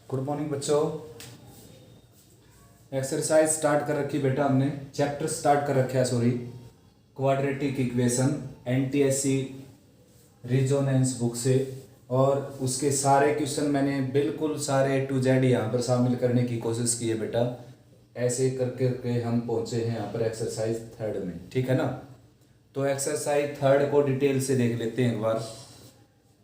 Good morning बच्चों। Exercise start कर रखी बेटा, हमने चैप्टर स्टार्ट कर रखा है, sorry, quadratic equation NTSC resonance book से। और उसके सारे क्वेश्चन मैंने बिल्कुल सारे टू जेड यहाँ पर शामिल करने की कोशिश की है बेटा। ऐसे करके हम पहुँचे हैं यहाँ पर एक्सरसाइज थर्ड में, ठीक है ना। तो एक्सरसाइज थर्ड को डिटेल से देख लेते हैं एक बार।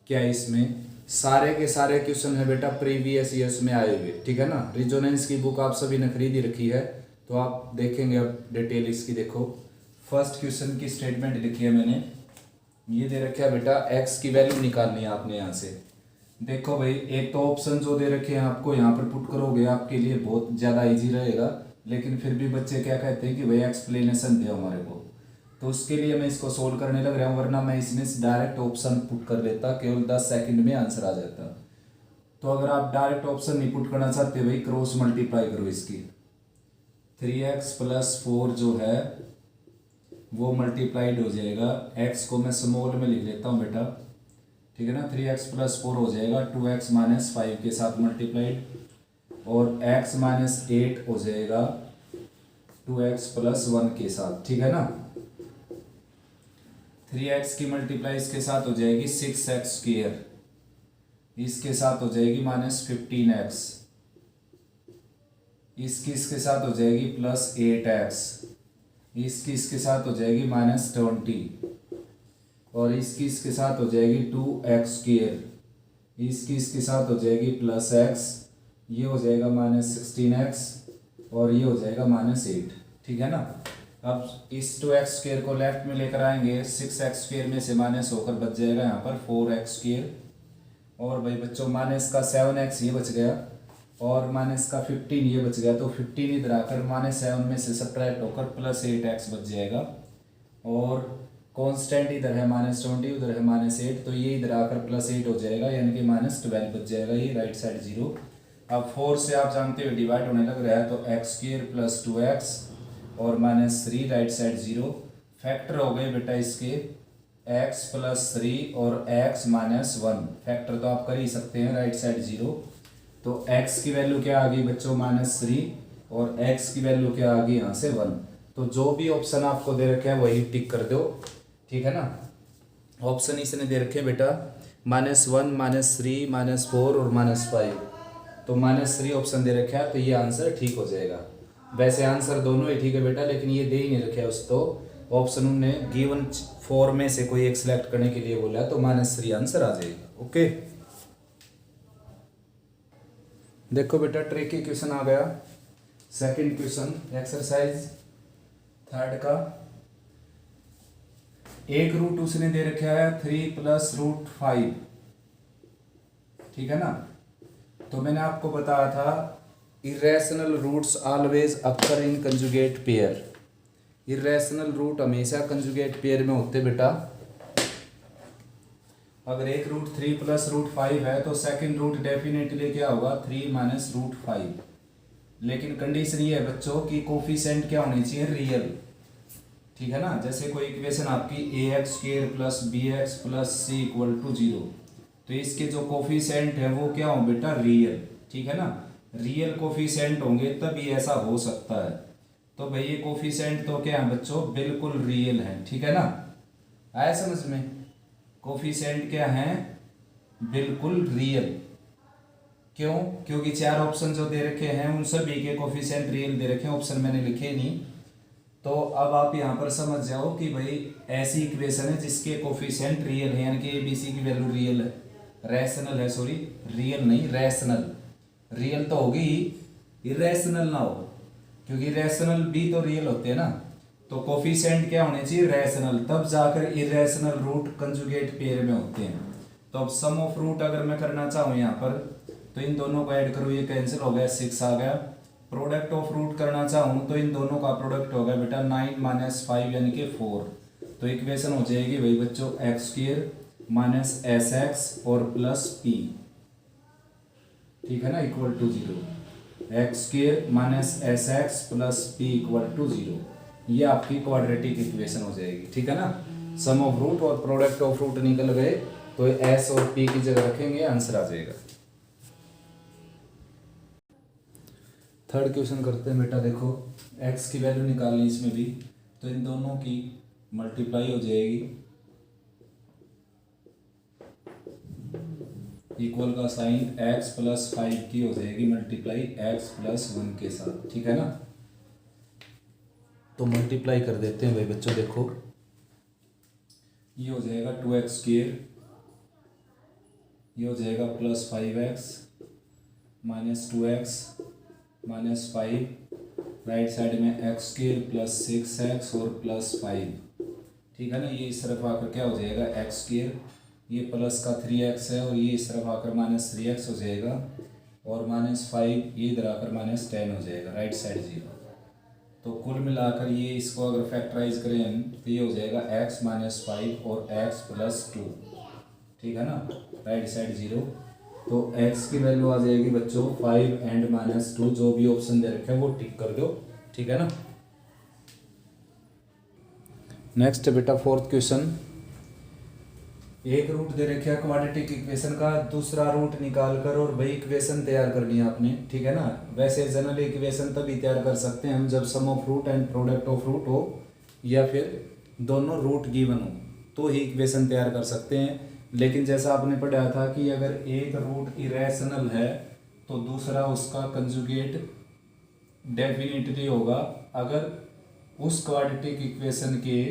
क्या इसमें सारे के सारे क्वेश्चन है बेटा प्रीवियस ईयर्स में आए हुए, ठीक है ना। रिजोनेंस की बुक आप सभी ने खरीदी रखी है, तो आप देखेंगे अब डिटेल इसकी। देखो फर्स्ट क्वेश्चन की स्टेटमेंट लिखी है मैंने, ये दे रखा है बेटा एक्स की वैल्यू निकालनी है आपने यहाँ से। देखो भाई, एक तो ऑप्शन जो दे रखे हैं आपको यहाँ पर पुट करोगे, आपके लिए बहुत ज़्यादा ईजी रहेगा। लेकिन फिर भी बच्चे क्या कहते हैं कि भाई एक्सप्लेनेशन दे हमारे को, तो उसके लिए मैं इसको सोल्व करने लग रहा हूँ, वरना मैं इसमें डायरेक्ट ऑप्शन पुट कर लेता, केवल 10 सेकंड में आंसर आ जाता। तो अगर आप डायरेक्ट ऑप्शन नहीं पुट करना चाहते भाई, क्रॉस मल्टीप्लाई करो इसकी। 3x + 4 जो है वो मल्टीप्लाइड हो जाएगा। x को मैं स्मॉल में लिख लेता हूँ बेटा, ठीक है ना। 3x + 4 हो जाएगा 2x - 5 के साथ मल्टीप्लाइड, और x - 8 हो जाएगा 2x + 1 के साथ, ठीक है ना। 3x की मल्टीप्लाई इसके साथ हो जाएगी 6x², इसके साथ हो जाएगी -15x, इसके साथ हो जाएगी +8x, इसके साथ हो जाएगी -20, और इसके साथ हो जाएगी 2x², इसके साथ हो जाएगी +x, ये हो जाएगा -16x, और ये हो जाएगा -8, ठीक है ना। अब इस 2x² को लेफ्ट में लेकर आएंगे, 6x² में से माइनस होकर बच जाएगा यहाँ पर 4x², और भाई बच्चों माइनस का 7x ये बच गया, और माइनस का 15 ये बच गया। तो 15 इधर आकर -7 में से सब्ट्रैक्ट होकर +8x बच जाएगा, और कांस्टेंट इधर है -20, उधर है -8, तो ये इधर आकर +8 हो जाएगा, यानी कि -12 बच जाएगा, ये राइट साइड 0। अब 4 से आप जानते हो डिवाइड होने लग रहा है, तो x² + 2x और -3 राइट साइड 0। फैक्टर हो गए बेटा इसके x + 3 और x - 1, फैक्टर तो आप कर ही सकते हैं, राइट साइड 0। तो x की वैल्यू क्या आ गई बच्चों -3, और x की वैल्यू क्या आ गई यहाँ से 1। तो जो भी ऑप्शन आपको दे रखे हैं वही टिक कर दो, ठीक है ना। ऑप्शन इसने दे रखे हैं बेटा -1, -3, -4 और -5, तो -3 ऑप्शन दे रखा है, तो ये आंसर ठीक हो जाएगा। वैसे आंसर दोनों ही ठीक है बेटा, लेकिन ये दे ही नहीं रखे उस, तो ऑप्शन उन्होंने गिवन 4 में से कोई एक सिलेक्ट करने के लिए बोला, तो -3 आंसर आ जाएगा। ओके, देखो बेटा ट्रिकी क्वेश्चन आ गया। सेकंड क्वेश्चन एक्सरसाइज थर्ड का, एक रूट उसने दे रखा है 3 + √5, ठीक है ना। तो मैंने आपको बताया था इरेशनल रूट्स ऑलवेज अकर इन कंजुगेट पेयर। इरेशनल रूट हमेशा कंजुगेट पेयर में होते बेटा। अगर एक रूट 3 + √5 है, तो सेकंड रूट डेफिनेटली क्या होगा 3 - √5। लेकिन कंडीशन ये है बच्चों कि कोफिशिएंट क्या होनी चाहिए, रियल, ठीक है ना। जैसे कोई इक्वेशन आपकी ax² + bx + c = 0, तो इसके जो कोफिशिएंट है वो क्या हो बेटा, रियल, ठीक है ना। रियल कोफिशिएंट होंगे तभी ऐसा हो सकता है। तो भाई ये कोफिशिएंट तो क्या है बच्चों, बिल्कुल रियल है, ठीक है ना। आया समझ में, कोफिशिएंट क्या है, बिल्कुल रियल। क्यों? क्योंकि 4 ऑप्शन जो दे रखे हैं उन सभी के कोफिशिएंट रियल दे रखे हैं, ऑप्शन मैंने लिखे नहीं। तो अब आप यहाँ पर समझ जाओ कि भाई ऐसी इक्वेशन है जिसके कोफिशिएंट रियल है, यानी कि ABC की वैल्यू रियल है, रैशनल है, सॉरी रियल नहीं रैशनल। रियल तो होगी, इरेशनल ना हो, क्योंकि रैशनल भी तो रियल होते हैं ना। तो कोफिशिएंट क्या होने चाहिए, रैशनल, तब जाकर इरेशनल रूट कंजुगेट पेयर में होते हैं। तो अब सम ऑफ रूट अगर मैं करना चाहूँ यहाँ पर, तो इन दोनों को ऐड करो, ये कैंसिल हो गया, 6 आ गया। प्रोडक्ट ऑफ रूट करना चाहूँ तो इन दोनों का प्रोडक्ट होगा बेटा 9 - 5 यानी कि 4। तो इक्वेशन हो जाएगी भाई बच्चों x² - sx और +p, ठीक है ना, = 0। x² - sx + p = 0, ये आपकी क्वाड्रेटिक इक्वेशन हो जाएगी, ठीक है ना। सम ऑफ रूट और प्रोडक्ट ऑफ रूट निकल गए, तो s और p की जगह रखेंगे, आंसर आ जाएगा। थर्ड क्वेश्चन करते हैं बेटा। देखो एक्स की वैल्यू निकालनी इसमें भी, तो इन दोनों की मल्टीप्लाई हो जाएगी, इक्वल का साइन एक्स प्लस 5 की हो जाएगी मल्टीप्लाई एक्स प्लस 1 के साथ, ठीक है ना। तो मल्टीप्लाई कर देते हैं भाई बच्चों। देखो ये हो जाएगा 2x², ये हो जाएगा plus 5x minus 2x minus 5, right side में x² प्लस 6x और प्लस 5, ठीक है ना। ये इस तरफ आकर क्या हो जाएगा x², ये प्लस का 3x है और ये इस तरफ आकर माइनस 3x हो जाएगा, और माइनस 5 ये इधर आकर माइनस 10 हो जाएगा, राइट साइड 0। तो कुल मिलाकर ये इसको अगर फैक्टराइज करें हम तो ये हो जाएगा x माइनस 5 और x प्लस 2, ठीक है ना, राइट साइड 0। तो x की वैल्यू आ जाएगी बच्चों 5 एंड माइनस 2, जो भी ऑप्शन दे रखे हैं वो टिक कर दो, ठीक है ना। नेक्स्ट बेटा फोर्थ क्वेश्चन, एक रूट दे रखे है क्वाड्रेटिक इक्वेशन का, दूसरा रूट निकाल कर और वही इक्वेशन तैयार करनी है आपने, ठीक है ना। वैसे जनरल इक्वेशन तभी तैयार कर सकते हैं हम जब sum of root and product of root हो, या फिर दोनों रूट गिवन हो, तो ही इक्वेशन तैयार कर सकते हैं। लेकिन जैसा आपने पढ़ा था कि अगर एक रूट इरेशनल है तो दूसरा उसका कंजुगेट डेफिनेटली होगा अगर उस क्वाड्रेटिक इक्वेशन के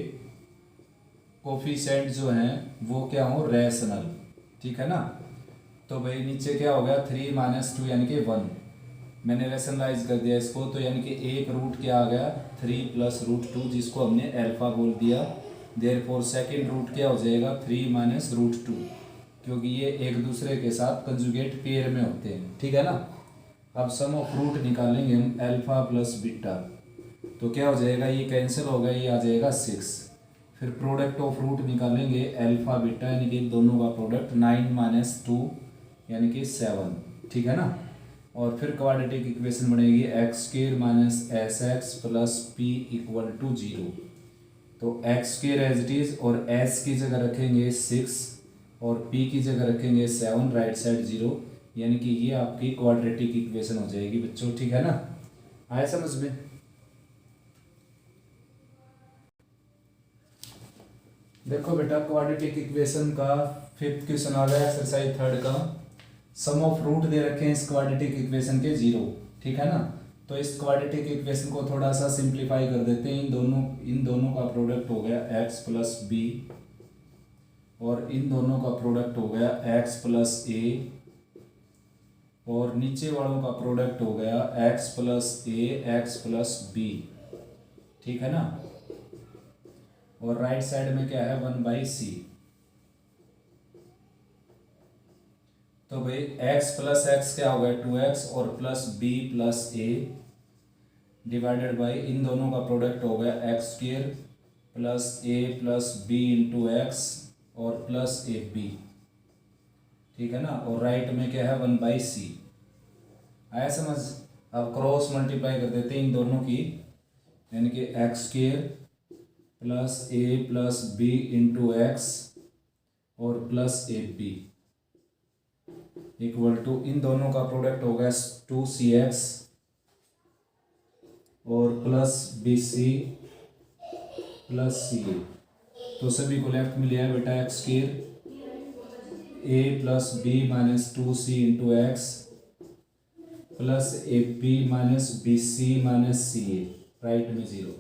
कोफिशिएंट जो हैं वो क्या हो, रैशनल, ठीक है ना। तो भाई नीचे क्या हो गया 3 माइनस 2 यानी कि 1, मैंने रैशनलाइज कर दिया इसको, तो यानी कि एक रूट क्या आ गया 3 प्लस रूट 2, जिसको हमने अल्फा बोल दिया। देयरफॉर सेकंड रूट क्या हो जाएगा 3 माइनस रूट 2, क्योंकि ये एक दूसरे के साथ कंजुगेट पेयर में होते हैं, ठीक है ना। अब सम ऑफ रूट निकालेंगे हम अल्फा प्लस बीटा, तो क्या हो जाएगा, ये कैंसिल हो गया, ये आ जाएगा 6। फिर प्रोडक्ट ऑफ रूट निकालेंगे अल्फा बीटा यानी कि दोनों का प्रोडक्ट 9 माइनस 2 यानी कि 7, ठीक है ना। और फिर क्वाड्रेटिक इक्वेशन बनेगी x² minus sx plus p equal to 0। तो x² एज इट इज और s की जगह रखेंगे 6 और p की जगह रखेंगे 7, राइट साइड 0, यानी कि ये आपकी क्वाड्रेटिक इक्वेशन हो जाएगी बच्चों, ठीक है ना। आया समझ में। देखो बेटा क्वाड्रेटिक इक्वेशन का फिफ्थ क्वेश्चन आ गया एक्सरसाइज थर्ड का। सम ऑफ रूट दे रखे हैं इस क्वाड्रेटिक इक्वेशन के 0, ठीक है ना। तो इस क्वाड्रेटिक इक्वेशन को थोड़ा सा सिंप्लीफाई कर देते हैं। इन दोनों का प्रोडक्ट हो गया x प्लस बी, और इन दोनों का प्रोडक्ट हो गया x प्लस ए, और नीचे वालों का प्रोडक्ट हो गया x प्लस ए एक्स प्लस बी, ठीक है ना। और राइट साइड में क्या है 1/c। तो भाई x प्लस एक्स क्या हो गया 2x और plus b plus a divided by इन दोनों का प्रोडक्ट हो गया x² plus a plus b into x और प्लस ए बी, ठीक है ना। और राइट में क्या है 1/c। आया समझ। अब क्रॉस मल्टीप्लाई कर देते हैं इन दोनों की, यानी कि x² plus a plus b into x और plus A b equal to इन दोनों का प्रोडक्ट हो गया 2cx और प्लस bc प्लस ca। तो सभी को लेफ्ट में लिया है बेटा x² a plus B minus 2c into X plus A B minus bc minus ca, right में 0।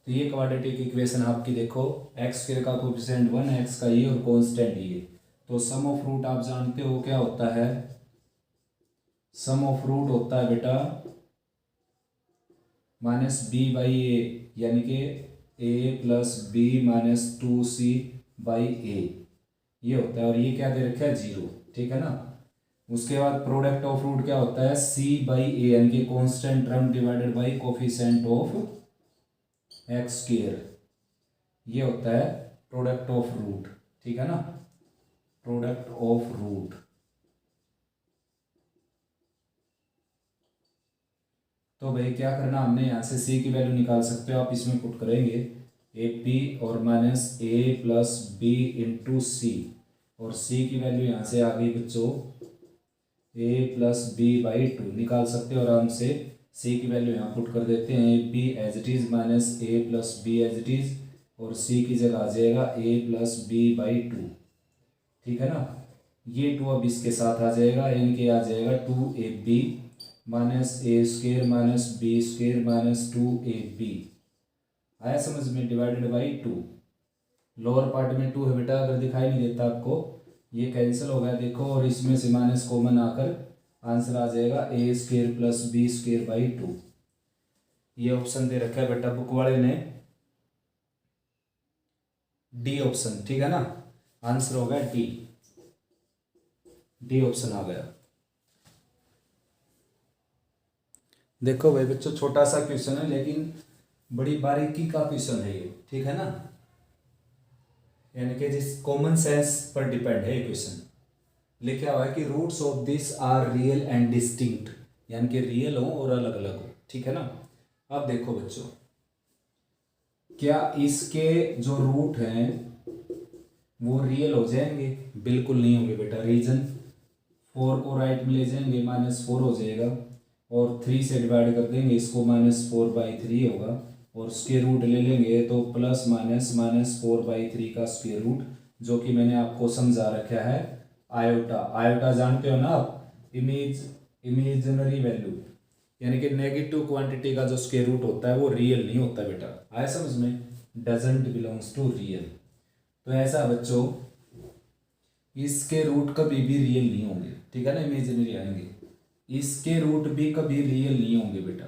तो ये क्वाड्रेटिक इक्वेशन आपकी देखो x² का कोफिशिएंट 1, x का ये और कांस्टेंट ये। तो सम ऑफ रूट आप जानते हो क्या होता है, सम ऑफ रूट होता है बेटा माइनस b बाई ए, यानी कि a plus B minus 2c by a, ये होता है। और ये क्या दे रखा है 0, ठीक है ना। उसके बाद प्रोडक्ट ऑफ रूट क्या होता है c बाई ए, यानी कि constant term divided by coefficient of x², ये होता है प्रोडक्ट ऑफ रूट, ठीक है ना, प्रोडक्ट ऑफ रूट। तो भाई क्या करना हमने, यहाँ से c की वैल्यू निकाल सकते हो आप, इसमें पुट करेंगे ए पी और minus A plus b into सी, और c की वैल्यू यहाँ से आ गई बच्चों a प्लस बी बाई 2, निकाल सकते हो आराम से। सी की वैल्यू यहाँ पुट कर देते हैं, B as it is minus A plus B as it is, और सी की जगह आ जाएगा A plus B by two. ठीक है ना, ये टू अब इसके साथ आ जाएगा, यानी कि आ जाएगा two A B minus A square minus B square minus two A B. आया समझ में, divided by two. Lower part में टू है बेटा, अगर दिखाई नहीं देता आपको, ये कैंसिल हो गया देखो, और इसमें से माइनस कॉमन आकर आंसर आ जाएगा a square plus b square by two. ये ऑप्शन दे रखा है बेटा बुक वाले ने, डी ऑप्शन। ठीक है ना, आंसर हो गया डी, डी ऑप्शन आ गया। देखो भाई बच्चों, छोटा सा क्वेश्चन है लेकिन बड़ी बारीकी का क्वेश्चन है ये। ठीक है ना, यानी कि जिस कॉमन सेंस पर डिपेंड है ये क्वेश्चन। लिखा हुआ है कि roots of this are real and distinct, यानी कि रियल हो और अलग अलग हो। ठीक है ना, अब देखो बच्चों, क्या इसके जो रूट हैं वो रियल हो जाएंगे? बिल्कुल नहीं होंगे बेटा। रीजन 4 को राइट में ले जाएंगे, -4 हो जाएगा, और 3 से डिवाइड कर देंगे इसको, -4/3 होगा, और स्क्वायर रूट ले लेंगे तो प्लस माइनस -4/3 का स्क्वायर रूट, जो कि मैंने आपको समझा रखा है आयोटा। आयोटा जानते हो ना आप, इमेजिनरी वैल्यू, यानी कि नेगेटिव क्वांटिटी का जो स्क्वायर रूट होता है वो रियल नहीं होता बेटा। आया समझ में, डजंट बिलोंग्स टू रियल। तो ऐसा बच्चों, इसके रूट कभी भी रियल नहीं होंगे। ठीक है ना, इमेजिनरी आएंगे, इसके रूट भी कभी रियल नहीं होंगे बेटा।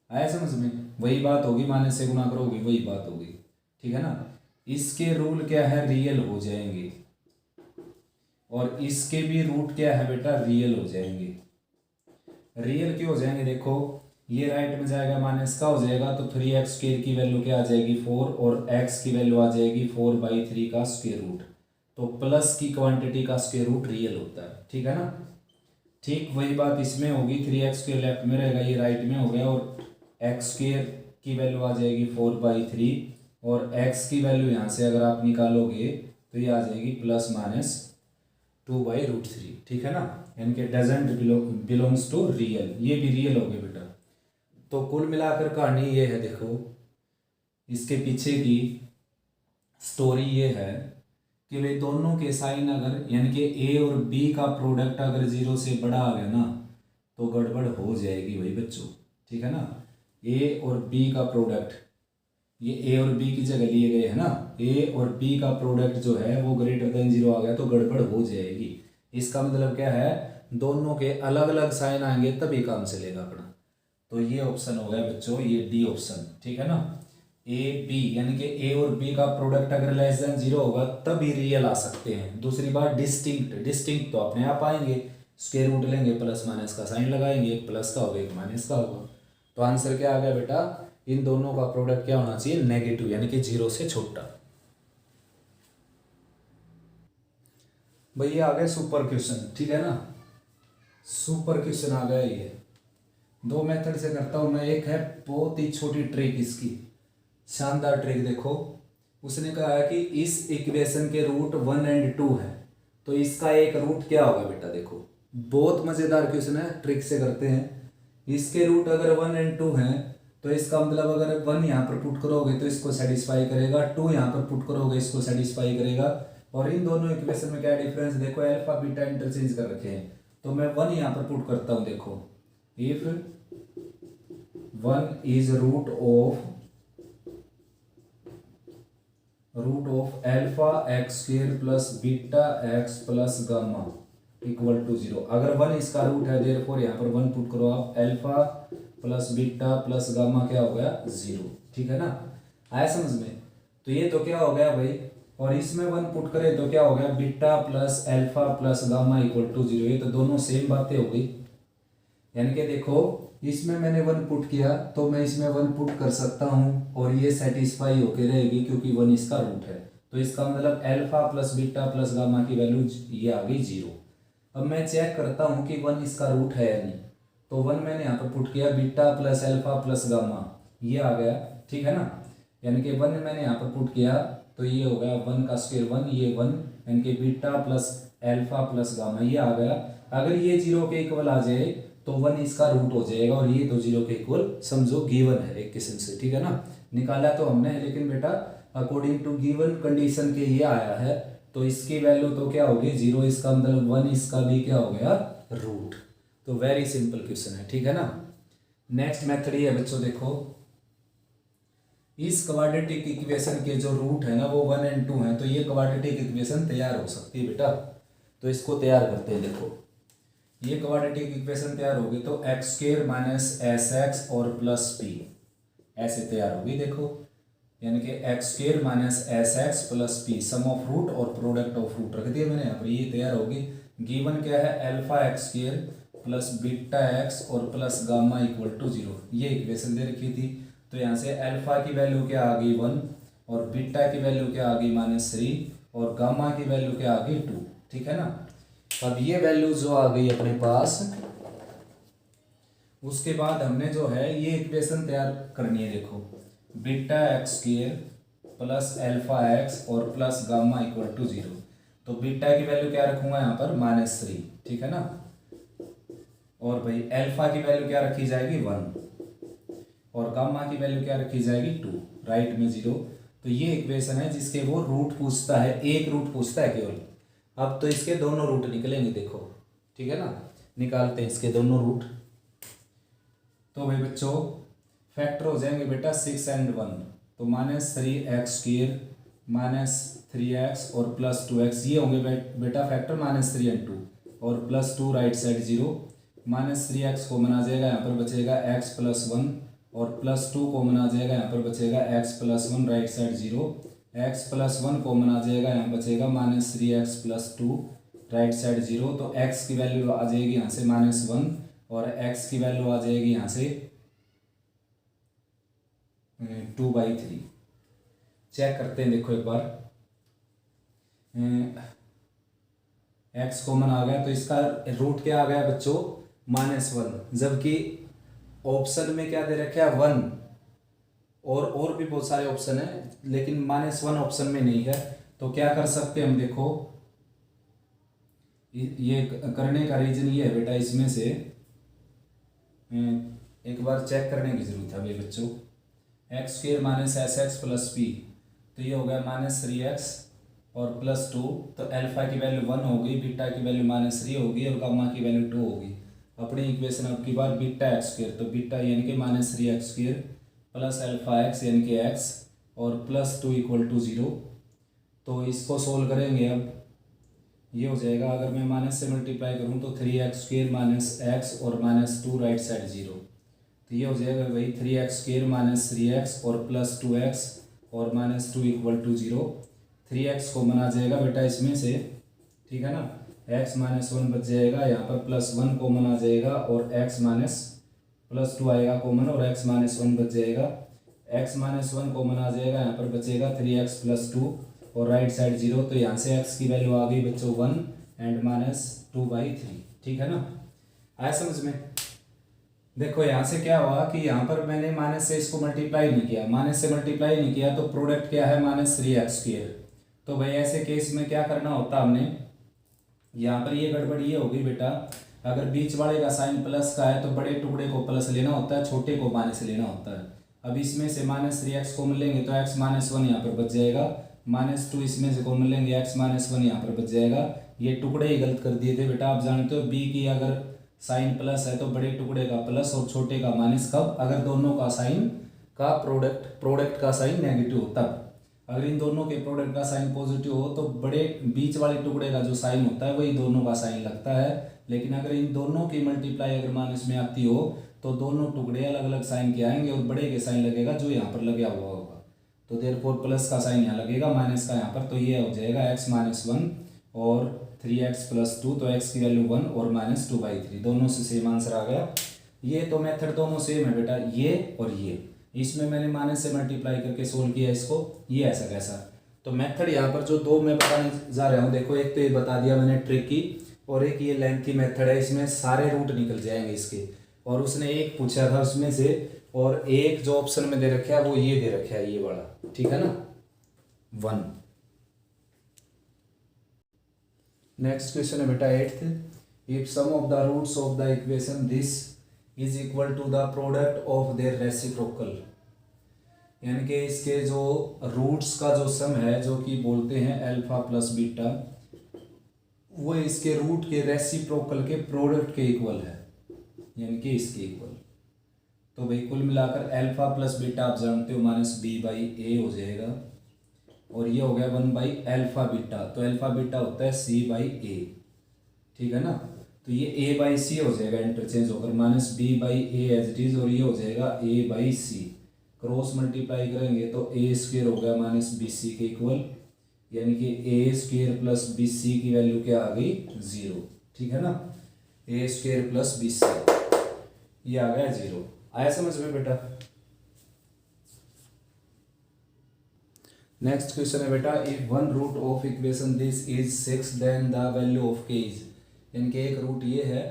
आया समझ में, वही बात होगी, माइनस से गुना करोगे वही बात होगी। ठीक है ना, इसके रूल क्या है, रियल हो जाएंगे, और इसके भी रूट क्या है बेटा, रियल हो जाएंगे। रियल क्यों हो जाएंगे, देखो ये राइट में जाएगा, माइनस का हो जाएगा, तो 3x स्क्वायर की वैल्यू क्या आ जाएगी 4, और x की वैल्यू आ जाएगी 4/3 का स्क्वायर रूट। तो प्लस की क्वांटिटी का स्क्वायर रूट रियल होता है। ठीक है ना, ठीक वही बात इसमें होगी, 3x स्क्वायर लेफ्ट में रहेगा, ये राइट में हो गया, और x स्क्वायर की वैल्यू आ जाएगी 4/3, और x की वैल्यू यहाँ से अगर आप निकालोगे तो ये आ जाएगी +2/√3। ठीक है ना, यानी कि डजंट बिलोंग्स टू रियल, ये भी रियल हो गए बेटा। तो कुल मिलाकर कहानी ये है, देखो इसके पीछे की स्टोरी ये है कि वे दोनों के साइन अगर, यानी कि ए और बी का प्रोडक्ट अगर 0 से बड़ा आ गया ना तो गड़बड़ हो जाएगी भाई बच्चों। ठीक है ना, ए और बी का प्रोडक्ट, ये ए और बी की जगह लिए गए है ना, ए और बी का प्रोडक्ट जो है वो ग्रेटर देन 0 आ गया तो गड़बड़ हो जाएगी। इसका मतलब क्या है, दोनों के अलग अलग साइन आएंगे तभी काम चलेगा अपना। तो ये ऑप्शन हो गया बच्चों, ये डी ऑप्शन। ठीक है ना, ए बी, यानी कि ए और बी का प्रोडक्ट अगर लेस देन 0 होगा तभी रियल आ सकते हैं। दूसरी बात डिस्टिंक्ट तो अपने आप आएंगे, स्क्वायर रूट लेंगे, प्लस माइनस का साइन लगाएंगे, एक प्लस का होगा एक माइनस का होगा। तो आंसर क्या आ गया बेटा, इन दोनों का प्रोडक्ट क्या होना चाहिए, नेगेटिव, यानी कि 0 से छोटा। भाई ये आ गया सुपर क्वेश्चन। ठीक है ना, सुपर क्वेश्चन आ गया। ये 2 मेथड से करता हूं मैं, एक है बहुत ही छोटी ट्रिक, इसकी शानदार ट्रिक देखो। उसने कहा है कि इस इक्वेशन के रूट 1 और 2 है, तो इसका एक रूट क्या होगा बेटा। देखो बहुत मजेदार क्वेश्चन है, ट्रिक से करते हैं। इसके रूट अगर 1 और 2 हैं तो इसका मतलब अगर 1 यहाँ पर पुट करोगे तो इसको सेटिस्फाई करेगा, 2 यहाँ पर पुट करोगे इसको सेटिस्फाई करेगा। और इन दोनों इक्वेशन में क्या डिफरेंस, देखो अल्फा बीटा इंटरचेंज कर रखे हैं, तो मैं 1 यहाँ पर पुट करता हूँ। देखो if 1 is root of alpha x square plus beta x plus gamma equal to 0, अगर 1 इसका रूट है, देयरफॉर यहाँ पर 1 पुट करो आप, alpha plus beta plus gamma क्या हो गया 0। ठीक है ना, आया समझ में। तो ये तो क्या हो गया भाई, और इसमें 1 पुट करें तो क्या हो गया, beta plus alpha plus gamma equal to 0। ये तो दोनों सेम बातें हो गई, यानी कि देखो इसमें मैंने 1 पुट किया तो मैं इसमें 1 पुट कर सकता हूँ और ये सेटिस्फाई होके रहेगी क्योंकि 1 इसका रूट है। तो इसका मतलब alpha plus beta plus gamma की वैल्यू ये आ गई 0। अब मैं चेक करता हूँ कि 1 इसका रूट है या नहीं, तो 1 मैंने यहाँ पर पुट किया, beta plus alpha plus gamma ये आ गया। ठीक है ना, यानी कि 1 मैंने यहाँ पर पुट किया तो ये हो गया 1 का स्क्वायर 1, ये 1, यानी कि beta plus alpha plus gamma ये आ गया। अगर ये 0 के इक्वल आ जाए तो 1 इसका रूट हो जाएगा और ये तो 0 के इक्वल समझो गिवन है एक किस्म से, ठीक है ना। निकाला तो हमने, लेकिन बेटा अकॉर्डिंग टू गिवन कंडीशन के ये आया है, तो इसकी वैल्यू तो क्या होगी 0, इसका मतलब 1, इसका भी क्या हो गया रूट। तो वेरी सिंपल क्वेश्चन है, ठीक है ना। नेक्स्ट मेथड ये है बच्चों, देखो इस क्वाड्रेटिक इक्वेशन के जो रूट है ना वो 1 और 2 हैं, तो ये क्वाड्रेटिक इक्वेशन तैयार हो सकती है बेटा। तो इसको तैयार करते हैं। देखो ये क्वाड्रेटिक इक्वेशन तैयार होगी तो X square minus S X और प्लस पी ऐसे तैयार होगी। देखो यानी कि X square minus S X plus P sum of root और प्रोडक्ट ऑफ रूट रख दिया मैंने यहाँ पर, ये तैयार होगी। गिवन क्या है alpha x square plus beta x और प्लस गामा इक्वल टू 0, ये इक्वेशन दे रखी थी। तो यहाँ से अल्फा की वैल्यू क्या आ गई 1 और बीटा की वैल्यू क्या आ गई -3 और गामा की वैल्यू क्या आ गई 2, ठीक है ना। अब ये वैल्यू जो आ गई अपने पास, उसके बाद हमने जो है ये इक्वेशन तैयार करनी है। देखो beta x square plus alpha x और प्लस गामा इक्वल टू 0, तो बीटा की वैल्यू क्या रखूंगा यहाँ पर -3, ठीक है ना। और भाई अल्फा की वैल्यू क्या रखी जाएगी 1 और गामा की वैल्यू क्या रखी जाएगी 2, राइट में 0। तो ये इक्वेशन है जिसके वो रूट पूछता है, एक रूट पूछता है केवल। अब तो इसके दोनों रूट निकलेंगे, देखो ठीक है ना। निकालते हैं इसके दोनों रूट। तो भाई बच्चों फैक्टर हो जाएंगे बेटा 6 और 1, तो -3x² -3x और +2x, ये होंगे बेटा फैक्टर -3 और 2 और +2 राइट साइड 0। -3x कॉमन आ जाएगा, यहाँ पर बचेगा x + 1 और +2 कॉमन आ जाएगा, यहाँ पर बचेगा x + 1 right side 0। x + 1 common आ जाएगा, यहाँ बचेगा -3x + 2 राइट साइड 0। तो x की वैल्यू आ जाएगी यहाँ से -1 और x की वैल्यू आ जाएगी यहाँ से 2/3। चेक करते हैं, देखो एक बार x कॉमन आ गया तो इसका रूट क्या आ गया बच्चों -1, जबकि ऑप्शन में क्या दे रखा है 1 और भी बहुत सारे ऑप्शन है, लेकिन -1 ऑप्शन में नहीं है। तो क्या कर सकते हैं हम, देखो ये करने का रीजन ये है बेटा, इसमें से एक बार चेक करने की जरूरत है भाई बच्चों। x² minus SX plus P, तो ये हो गया -3x और +2, तो अल्फा की वैल्यू 1 होगी, बीटा की वैल्यू -3 होगी और गामा की वैल्यू 2 होगी। अपनी इक्वेशन अब की बार बीटा x², तो बीटा यानी कि -3x² प्लस अल्फा x यानी कि x और +2 = 0। तो इसको सोल्व करेंगे। अब ये हो जाएगा, अगर मैं माइनस से मल्टीप्लाई करूँ तो 3x² -x और -2 राइट साइड 0, तो ये हो जाएगा भाई 3x² -3x और +2x और -2 = 0। 3x कॉमन आ जाएगा बेटा इसमें से, ठीक है ना। x -1 बच जाएगा, यहाँ पर +1 कॉमन आ जाएगा और x +2 आएगा कॉमन और x -1 बच जाएगा। x -1 कॉमन आ जाएगा, यहाँ पर बचेगा 3x + 2 और राइट साइड 0। तो यहाँ से x की वैल्यू आ गई बच्चों 1 एंड -2/3, ठीक है ना। आया समझ में। देखो यहाँ से क्या हुआ कि यहाँ पर मैंने माइनस से इसको मल्टीप्लाई नहीं किया, तो प्रोडक्ट क्या है -3x²। तो भाई ऐसे केस में क्या करना होता हमने, यहाँ पर ये गड़बड़ ये होगी बेटा, अगर बीच वाले का साइन प्लस का है तो बड़े टुकड़े को प्लस लेना होता है, छोटे को माइनस लेना होता है। अब इसमें से -3x कॉमन लेंगे तो x -1 यहाँ पर बच जाएगा, -2 इसमें से कॉमन लेंगे x -1 यहाँ पर बच जाएगा। ये टुकड़े ही गलत कर दिए थे बेटा, आप जानते हो b की अगर साइन प्लस है तो बड़े टुकड़े का प्लस और छोटे का माइनस, कब अगर दोनों का साइन का प्रोडक्ट का साइन नेगेटिव हो तब। अगर इन दोनों के प्रोडक्ट का साइन पॉजिटिव हो तो बड़े बीच वाले टुकड़े का जो साइन होता है वही दोनों का साइन लगता है। लेकिन अगर इन दोनों की मल्टीप्लाई अगर माइनस में आती हो तो दोनों टुकड़े अलग अलग साइन के आएंगे और बड़े के साइन लगेगा जो यहाँ पर लगा हुआ होगा। तो देयरफॉर प्लस का साइन यहाँ लगेगा, माइनस का यहाँ पर, तो ये हो जाएगा x -1 और 3x + 2, तो x की वैल्यू 1 और -2/3, दोनों से सेम आंसर आ गया। ये तो मेथड दोनों सेम है बेटा, ये और ये। इसमें मैंने माइनस से मल्टीप्लाई करके सोल्व किया इसको, ये ऐसा कैसा। तो मेथड यहाँ पर जो दो मैं बताने जा रहा हूँ, देखो एक तो ये बता दिया मैंने ट्रिकी और एक ये लेंथी मेथड है, इसमें सारे रूट निकल जाएंगे इसके। और उसने एक पूछा था उसमें से, और एक जो ऑप्शन में दे रखा है वो ये दे रखा है, ये वाला, ठीक है ना 1। नेक्स्ट क्वेश्चन है बेटा 8th। If sum of the roots of the equation this is equal to the product of their reciprocal, यानी कि इसके जो रूट्स का जो सम है जो कि बोलते हैं अल्फा प्लस बीटा, वो इसके रूट के रेसिप्रोकल के प्रोडक्ट के इक्वल है, यानी कि इसके इक्वल। तो भाई कुल मिलाकर अल्फा प्लस बीटा आप जानते हो माइनस बी बाई ए हो जाएगा, और ये हो गया 1 बाई अल्फा बीटा, तो अल्फा बीटा होता है सी बाई ए, ठीक है ना। तो ये ए बाई सी हो जाएगा इंटरचेंज होकर, minus B by A as it is, और ये हो जाएगा A by C, cross multiply करेंगे तो ए स्क्वेयर हो गया माइनस बी सी के इक्वल, यानी कि ए स्क्वेयर प्लस बी सी की वैल्यू क्या आ गई 0, ठीक है ना। ए स्क्वेयर प्लस बी सी ये आ गया 0। आया समझ में बेटा। नेक्स्ट क्वेश्चन है बेटा, if one root of equation this is 6 then the value of K is, यानी कि एक रूट ये है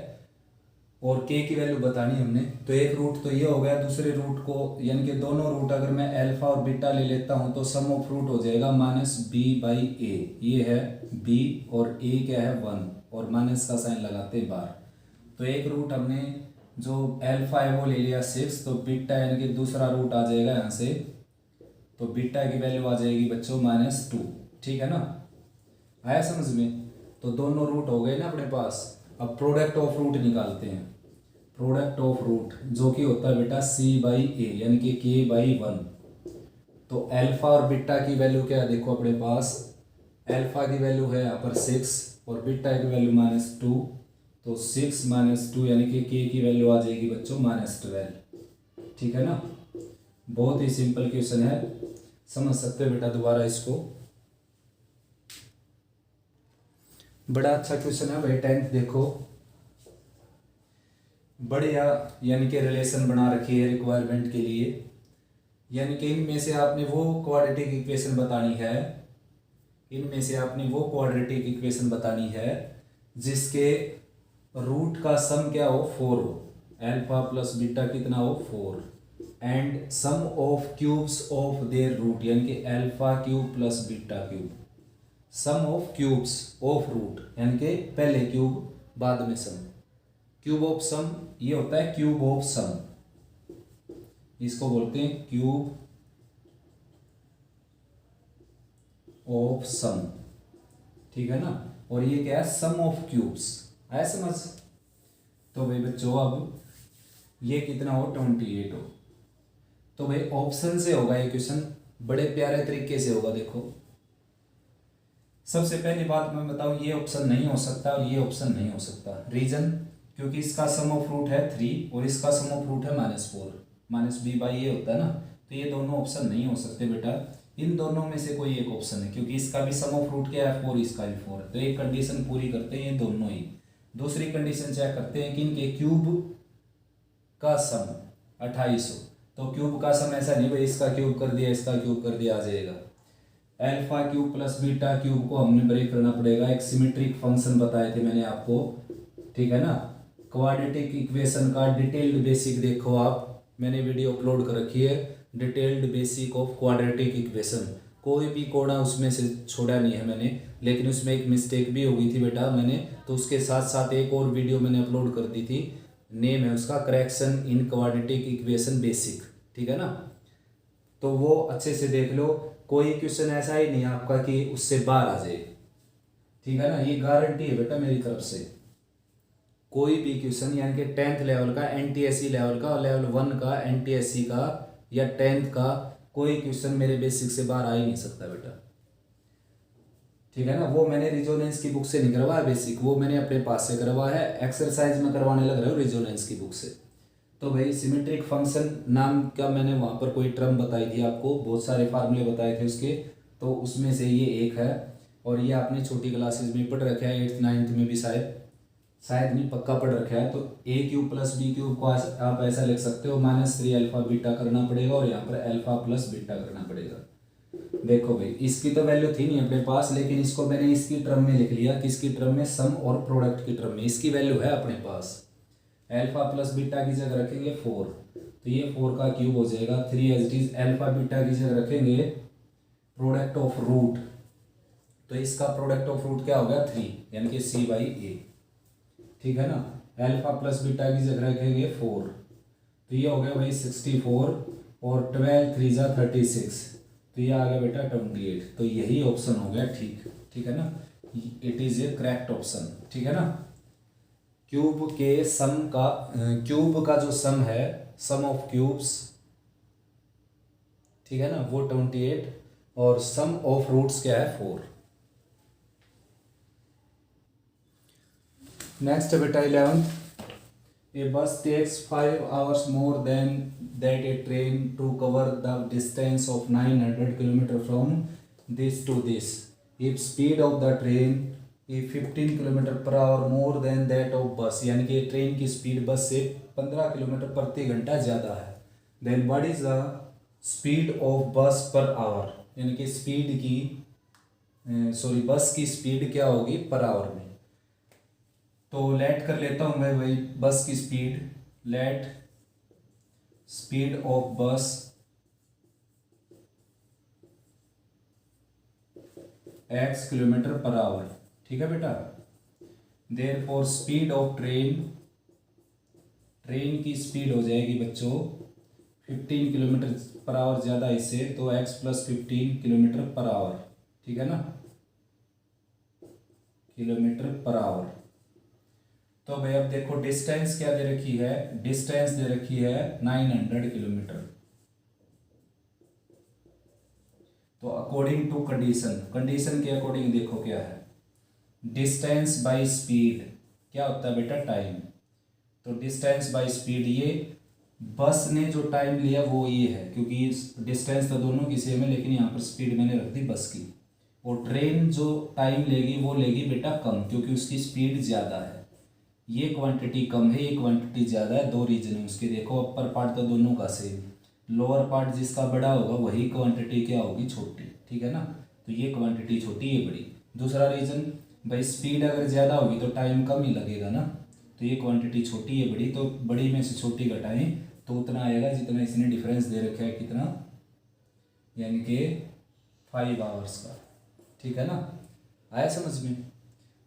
और के की वैल्यू बतानी हमने, तो एक रूट तो ये हो गया, दूसरे रूट को यानी कि दोनों रूट अगर मैं अल्फा और बीटा ले लेता हूं तो सम ऑफ रूट हो जाएगा माइनस बी बाई ए, ये है बी और ए क्या है 1, और माइनस का साइन लगाते हैं बाहर। तो एक रूट हमने जो अल्फा है वो ले लिया 6, तो बीटा यानी कि दूसरा रूट आ जाएगा यहाँ से, तो बीटा की वैल्यू आ जाएगी बच्चों -2, ठीक है ना। आया समझ में। तो दोनों रूट हो गए ना अपने पास। अब प्रोडक्ट ऑफ रूट निकालते हैं। प्रोडक्ट ऑफ रूट जो कि होता है बेटा सी बाई ए, यानी कि के बाई 1। तो अल्फा और बीटा की वैल्यू क्या है देखो अपने पास, अल्फा की वैल्यू है यहाँ पर 6 और बीटा की वैल्यू -2, तो 6 - 2 यानी कि के की वैल्यू आ जाएगी बच्चों -12, ठीक है ना। बहुत ही सिंपल क्वेश्चन है, समझ सकते हो बेटा दोबारा इसको। बड़ा अच्छा क्वेश्चन है भाई, 10th देखो बढ़िया, यानी कि रिलेशन बना रखी है रिक्वायरमेंट के लिए। यानी कि इनमें से आपने वो क्वाड्रेटिक इक्वेशन बतानी है, इनमें से आपने वो क्वाड्रेटिक इक्वेशन बतानी है जिसके रूट का सम क्या हो 4 हो, अल्फा प्लस बीटा कितना हो 4, and sum of cubes of their root, यानी कि alpha cube plus beta cube, sum of cubes of root यानी कि पहले क्यूब बाद में सम, क्यूब ऑफ सम ये होता है क्यूब ऑफ सम, इसको बोलते हैं क्यूब ऑफ सम, ठीक है ना। और ये क्या है सम ऑफ क्यूब्स, आया समझ। तो भाई बच्चों अब ये कितना हो 28 हो, तो भाई ऑप्शन से होगा ये क्वेश्चन, बड़े प्यारे तरीके से होगा। देखो सबसे पहली बात मैं बताऊं, ये ऑप्शन नहीं हो सकता और ये ऑप्शन नहीं हो सकता। रीजन, क्योंकि इसका सम ऑफ रूट है 3 और इसका सम ऑफ रूट है -4, माइनस बी बाई ये होता है ना, तो ये दोनों ऑप्शन नहीं हो सकते बेटा। इन दोनों में से कोई एक ऑप्शन है, क्योंकि इसका भी सम ऑफ रूट क्या है 4, इसका भी 4, तो एक कंडीशन पूरी करते हैं ये दोनों ही। दूसरी कंडीशन चेक करते हैं कि इनके क्यूब का सम 28 हो, तो क्यूब का सम ऐसा नहीं भाई इसका क्यूब कर दिया इसका क्यूब कर दिया आ जाएगा। Alpha cube plus beta cube को हमने ब्रेक करना पड़ेगा, एक सिमेट्रिक फंक्शन बताए थे मैंने आपको, ठीक है ना। क्वाड्रेटिक इक्वेशन का डिटेल्ड बेसिक देखो आप, मैंने वीडियो अपलोड कर रखी है, detailed basic of quadratic equation, कोई भी कोड़ा उसमें से छोड़ा नहीं है मैंने, लेकिन उसमें एक मिस्टेक भी हो गई थी बेटा मैंने, तो उसके साथ साथ एक और वीडियो मैंने अपलोड कर दी थी, नेम है उसका correction in quadratic equation basic, ठीक है ना। तो वो अच्छे से देख लो, कोई क्वेश्चन ऐसा ही नहीं आपका कि उससे बाहर आ जाए, ठीक है ना, ये गारंटी है बेटा मेरी तरफ से। कोई भी क्वेश्चन यानी कि 10th लेवल का, NTSE लेवल का, लेवल 1 का, NTSE का या 10th का, कोई क्वेश्चन मेरे बेसिक से बाहर आ ही नहीं सकता बेटा, ठीक है ना। वो मैंने रिजोनेंस की बुक से नहीं करवाया बेसिक, वो मैंने अपने पास से करवाया है, एक्सरसाइज में करवाने लग रहा हूँ रिजोनेंस की बुक से। तो भाई सिमेट्रिक फंक्शन नाम का मैंने वहाँ पर कोई टर्म बताई थी आपको, बहुत सारे फार्मूले बताए थे उसके, तो उसमें से ये एक है, और ये आपने छोटी क्लासेस में पढ़ रखा है, 8th 9th में भी शायद नहीं पक्का पढ़ रखा है। तो a cube plus B cube को आप ऐसा लिख सकते हो, -3 अल्फा बीटा करना पड़ेगा और यहाँ पर अल्फा प्लस बीटा करना पड़ेगा। देखो भाई इसकी तो वैल्यू थी नहीं अपने पास, लेकिन इसको मैंने इसकी टर्म में लिख लिया, किसकी टर्म में, सम और प्रोडक्ट की टर्म में, इसकी वैल्यू है अपने पास। अल्फा प्लस बीटा की जगह रखेंगे 4, तो ये 4 का क्यूब हो जाएगा, 3 as it is. Alpha beta की जगह रखेंगे प्रोडक्ट ऑफ रूट, तो इसका प्रोडक्ट ऑफ रूट क्या हो गया 3, यानी कि c बाई ए, ठीक है ना। अल्फा प्लस बीटा की जगह रखेंगे 4, तो ये हो गया भाई 64 और 12 3 जा 36, तो ये आ गया बेटा 28। तो यही ऑप्शन हो गया ठीक, ठीक है ना, it is A correct option, ठीक है ना। क्यूब के सम का क्यूब का जो सम है, सम ऑफ क्यूब्स, ठीक है ना, वो 28 और सम ऑफ रूट्स क्या है 4। नेक्स्ट बेटा 11th, ए बस takes 5 hours more than that a train to cover the distance of 900 km from this to this. If speed of the train is 15 km per hour more than that of bus, यानी कि train की speed बस से 15 kilometre प्रति घंटा ज़्यादा है, then what is the speed of bus per hour, यानी कि स्पीड की बस की स्पीड क्या होगी पर आवर में। तो लेट कर लेता हूँ मैं भाई बस की स्पीड, लेट स्पीड ऑफ बस x किलोमीटर पर आवर, ठीक है बेटा। Therefore speed of train, train की स्पीड हो जाएगी बच्चों 15 किलोमीटर पर आवर ज़्यादा इससे, तो x plus 15 kilometre per hour, ठीक है ना, किलोमीटर पर आवर। तो भाई अब देखो डिस्टेंस क्या दे रखी है, डिस्टेंस दे रखी है 900 किलोमीटर। तो अकॉर्डिंग टू कंडीशन, कंडीशन के अकॉर्डिंग देखो क्या है, डिस्टेंस बाय स्पीड क्या होता है बेटा टाइम। तो डिस्टेंस बाय स्पीड, ये बस ने जो टाइम लिया वो ये है, क्योंकि डिस्टेंस तो दोनों की सेम है लेकिन यहाँ पर स्पीड मैंने रख दी बस की। और ट्रेन जो टाइम लेगी वो लेगी बेटा कम, क्योंकि उसकी स्पीड ज़्यादा है। ये क्वांटिटी कम है, ये क्वांटिटी ज़्यादा है, दो रीजन है उसके। देखो अपर पार्ट तो दोनों का सेम, लोअर पार्ट जिसका बड़ा होगा वही क्वांटिटी क्या होगी छोटी, ठीक है ना। तो ये क्वांटिटी छोटी, ये बड़ी। दूसरा रीजन भाई स्पीड अगर ज़्यादा होगी तो टाइम कम ही लगेगा ना, तो ये क्वांटिटी छोटी है बड़ी, तो बड़ी में से छोटी घटाएं तो उतना आएगा जितना इसने डिफरेंस दे रखा है, कितना, यानी कि 5 आवर्स का, ठीक है ना। आया समझ में।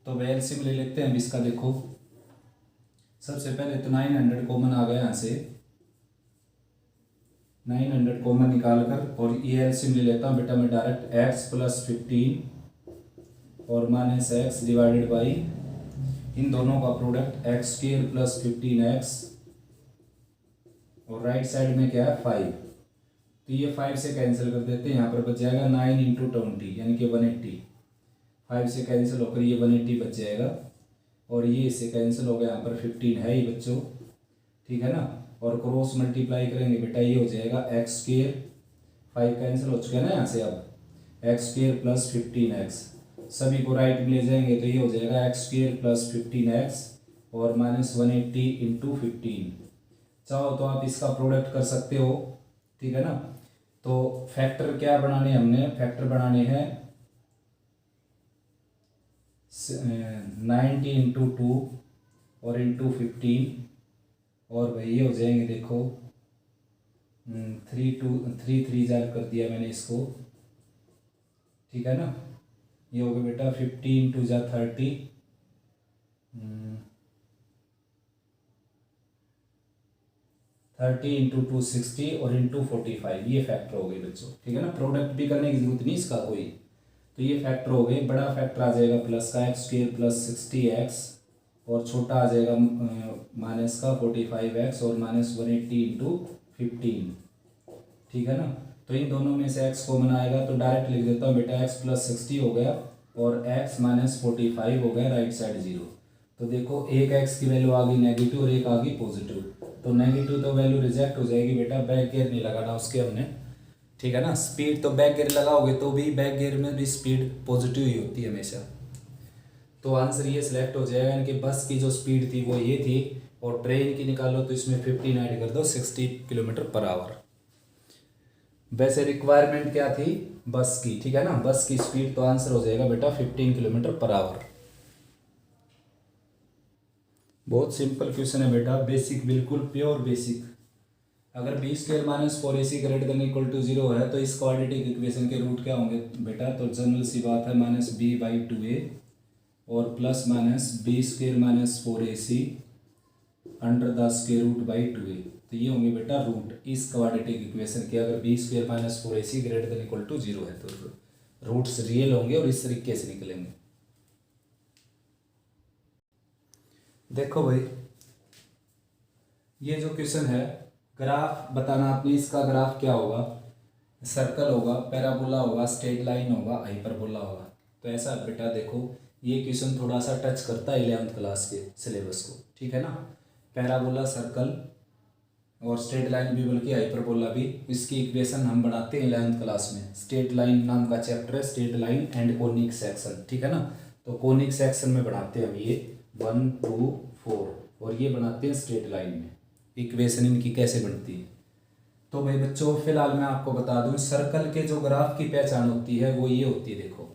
तो भाई एलसीएम ले लेते हैं अब इसका। देखो सबसे पहले तो 900 कॉमन आ गया यहाँ से, 900 कॉमन निकाल कर, और ये एलसीएम ले लेता हूँ बेटा मैं डायरेक्ट, x प्लस 15 और माइनस एक्स डिवाइडेड बाई इन दोनों का product x square plus 15x, और राइट साइड में क्या है 5, तो ये 5 से कैंसिल कर देते हैं, यहाँ पर बच जाएगा 9 इंटू 20 यानी कि 180, 5 से कैंसिल होकर ये 180 बच जाएगा, और ये इससे कैंसिल हो गया, यहाँ पर 15 है ही बच्चों, ठीक है ना। और क्रॉस मल्टीप्लाई करेंगे बेटा ये हो जाएगा एक्स स्क्वायर, 5 कैंसिल हो चुका है ना यहाँ से, अब एक्स स्क्वायर प्लस 15x, सभी को राइट में ले जाएंगे तो ये हो जाएगा एक्स स्क्वायर प्लस 15x और माइनस 180 इंटू 15। चाहो तो आप इसका प्रोडक्ट कर सकते हो, ठीक है ना। तो फैक्टर क्या बनाने हमने, फैक्टर बनाने हैं 90 इंटू 2 और इंटू 15, और भाई ये हो जाएंगे देखो 3 3 जा कर दिया मैंने इसको, ठीक है ना। ये हो गया बेटा 50 इंटू जा 30, 30 इंटू 2 60 और इंटू 45, ये फैक्टर हो गए बच्चों, ठीक है ना। प्रोडक्ट भी करने की जरूरत नहीं इसका कोई, तो ये फैक्टर हो गए। बड़ा फैक्टर आ जाएगा प्लस का एक्स स्क्वायर प्लस 60x, और छोटा आ जाएगा माइनस का 45x और माइनस 180 इंटू 15, ठीक है ना। तो इन दोनों में से x कॉमन आएगा तो डायरेक्ट लिख देता हूँ बेटा, x प्लस 60 हो गया और x माइनस 45 हो गया, राइट साइड 0। तो देखो एक x की वैल्यू आ गई नेगेटिव और एक आ गई पॉजिटिव, तो नेगेटिव तो वैल्यू रिजेक्ट हो जाएगी बेटा, बैक गियर नहीं लगाना उसके हमने, ठीक है ना। स्पीड तो बैक गियर लगाओगे तो भी बैक गियर में भी स्पीड पॉजिटिव ही होती है हमेशा, तो आंसर ये सिलेक्ट हो जाएगा। यानी कि बस की जो स्पीड थी वो ये थी, और ट्रेन की निकालो तो इसमें 15 ऐड कर दो, 60 किलोमीटर पर आवर। वैसे रिक्वायरमेंट क्या थी बस की, ठीक है ना, बस की स्पीड, तो आंसर हो जाएगा बेटा 15 किलोमीटर पर आवर। बहुत सिंपल क्वेश्चन है बेटा, बेसिक, बिल्कुल प्योर बेसिक। अगर B square minus 4ac greater than equal to 0 है तो इस क्वाड्रेटिक इक्वेशन के रूट क्या होंगे बेटा, तो जनरल सी बात है -b/2a और plus minus B square minus 4ac under the square root by 2a। तो ये होंगे बेटा रूट इस क्वाड्रेटिक इक्वेशन के। अगर B square minus 4ac greater than equal to 0 है तो रूट्स रियल होंगे और इस तरीके से निकलेंगे। देखो भाई, ये जो क्वेश्चन है, ग्राफ बताना आपने, इसका ग्राफ क्या होगा, सर्कल होगा, पैराबोला होगा, स्ट्रेट लाइन होगा, हाइपरबोला होगा। तो ऐसा बेटा देखो, ये क्वेश्चन थोड़ा सा टच करता है 11th क्लास के सिलेबस को, ठीक है ना। पैराबोला, सर्कल और स्ट्रेट लाइन भी बल्कि हाइपरबोला भी, इसकी इक्वेशन हम बनाते हैं 11th क्लास में। स्ट्रेट लाइन नाम का चैप्टर है, straight line and conic section, ठीक है ना। तो कोनिक सेक्शन में बनाते हैं हम ये 1 2 4, और ये बनाते हैं स्ट्रेट लाइन में। इक्वेशन इनकी कैसे बनती है, तो भाई बच्चों फिलहाल मैं आपको बता दूं, सर्कल के जो ग्राफ की पहचान होती है वो ये होती है, देखो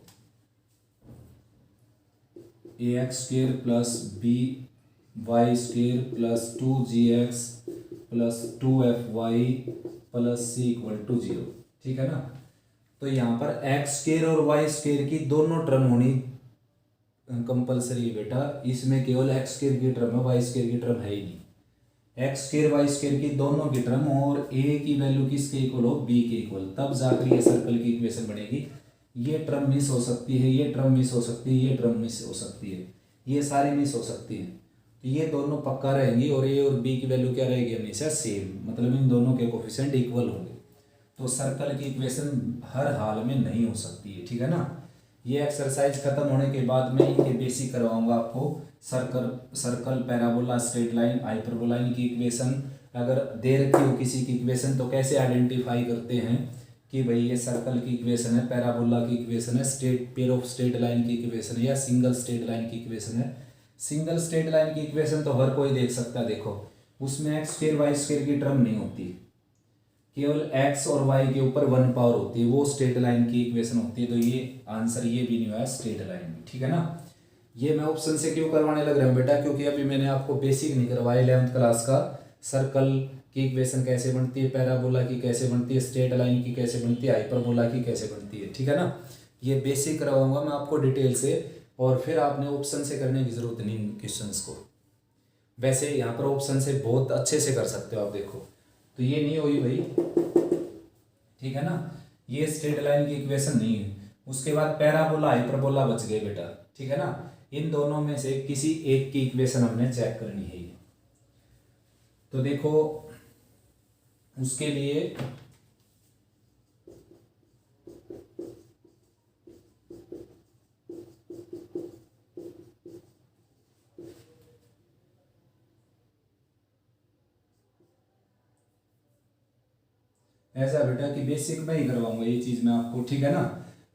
ax square plus B Y square plus 2gx plus 2fy plus c equal to 0, ठीक है ना। तो यहाँ पर एक्स स्क्वायर और वाई स्क्वायर की दोनों टर्म होनी कंपलसरी है बेटा। इसमें केवल एक्स स्क्वायर की टर्म है, वाई स्क्वायर की टर्म है ही नहीं। एक्स स्क्वायर वाई स्क्वायर की दोनों की टर्म और ए की वैल्यू किसके इक्वल हो, बी के इक्वल, तब जाकर ये सर्कल की इक्वेशन बनेगी। ये टर्म मिस हो सकती है, ये टर्म मिस हो सकती है, ये टर्म मिस हो सकती है, ये सारी मिस हो सकती है। तो ये दोनों पक्का रहेंगी और ए और बी की वैल्यू क्या रहेगी, हमेशा सेम, मतलब इन दोनों के कोफिशिएंट इक्वल होंगे। तो सर्कल की इक्वेशन हर हाल में नहीं हो सकती है, ठीक है ना। ये एक्सरसाइज खत्म होने के बाद मैं इनके बेसिक करवाऊंगा आपको। Circle, parabola, straight line, hyperbola, इनकी इक्वेशन अगर दे रखी हो किसी की इक्वेशन तो कैसे आइडेंटिफाई करते हैं कि भाई ये सर्कल की इक्वेशन है, पैराबोला की इक्वेशन है, straight pair of straight line की इक्वेशन है, या सिंगल स्ट्रेट लाइन की इक्वेशन है। सिंगल स्ट्रेट लाइन की इक्वेशन तो हर कोई देख सकता है, देखो उसमें एक्स स्क्वायर वाई स्क्वायर की टर्म नहीं होती, केवल x और y के ऊपर 1 पावर होती है, वो स्ट्रेट लाइन की इक्वेशन होती है। तो ये आंसर ये भी नहीं हुआ स्ट्रेट लाइन में, ठीक है ना। ये मैं ऑप्शन से क्यों करवाने लग रहा हूँ बेटा, क्योंकि अभी मैंने आपको बेसिक नहीं करवाया 11th क्लास का। सर्कल की इक्वेशन कैसे बनती है, पैराबोला की कैसे बनती है, स्ट्रेट लाइन की कैसे बनती है, हाइपरबोला की कैसे बनती है, ठीक है ना। ये बेसिक करवाऊंगा मैं आपको डिटेल से, और फिर आपने ऑप्शन से करने की जरूरत नहीं क्वेश्चन को। वैसे यहाँ पर ऑप्शन से बहुत अच्छे से कर सकते हो आप, देखो तो ये नहीं हुई भाई, ठीक है ना। ये स्ट्रेट लाइन की इक्वेशन नहीं है। उसके बाद पैराबोला, हाइपरबोला बच गए बेटा, ठीक है ना। इन दोनों में से किसी एक की इक्वेशन हमने चेक करनी है। तो देखो उसके लिए ऐसा बेटा कि बेसिक में ही करवाऊंगा ये चीज मैं आपको, ठीक है ना।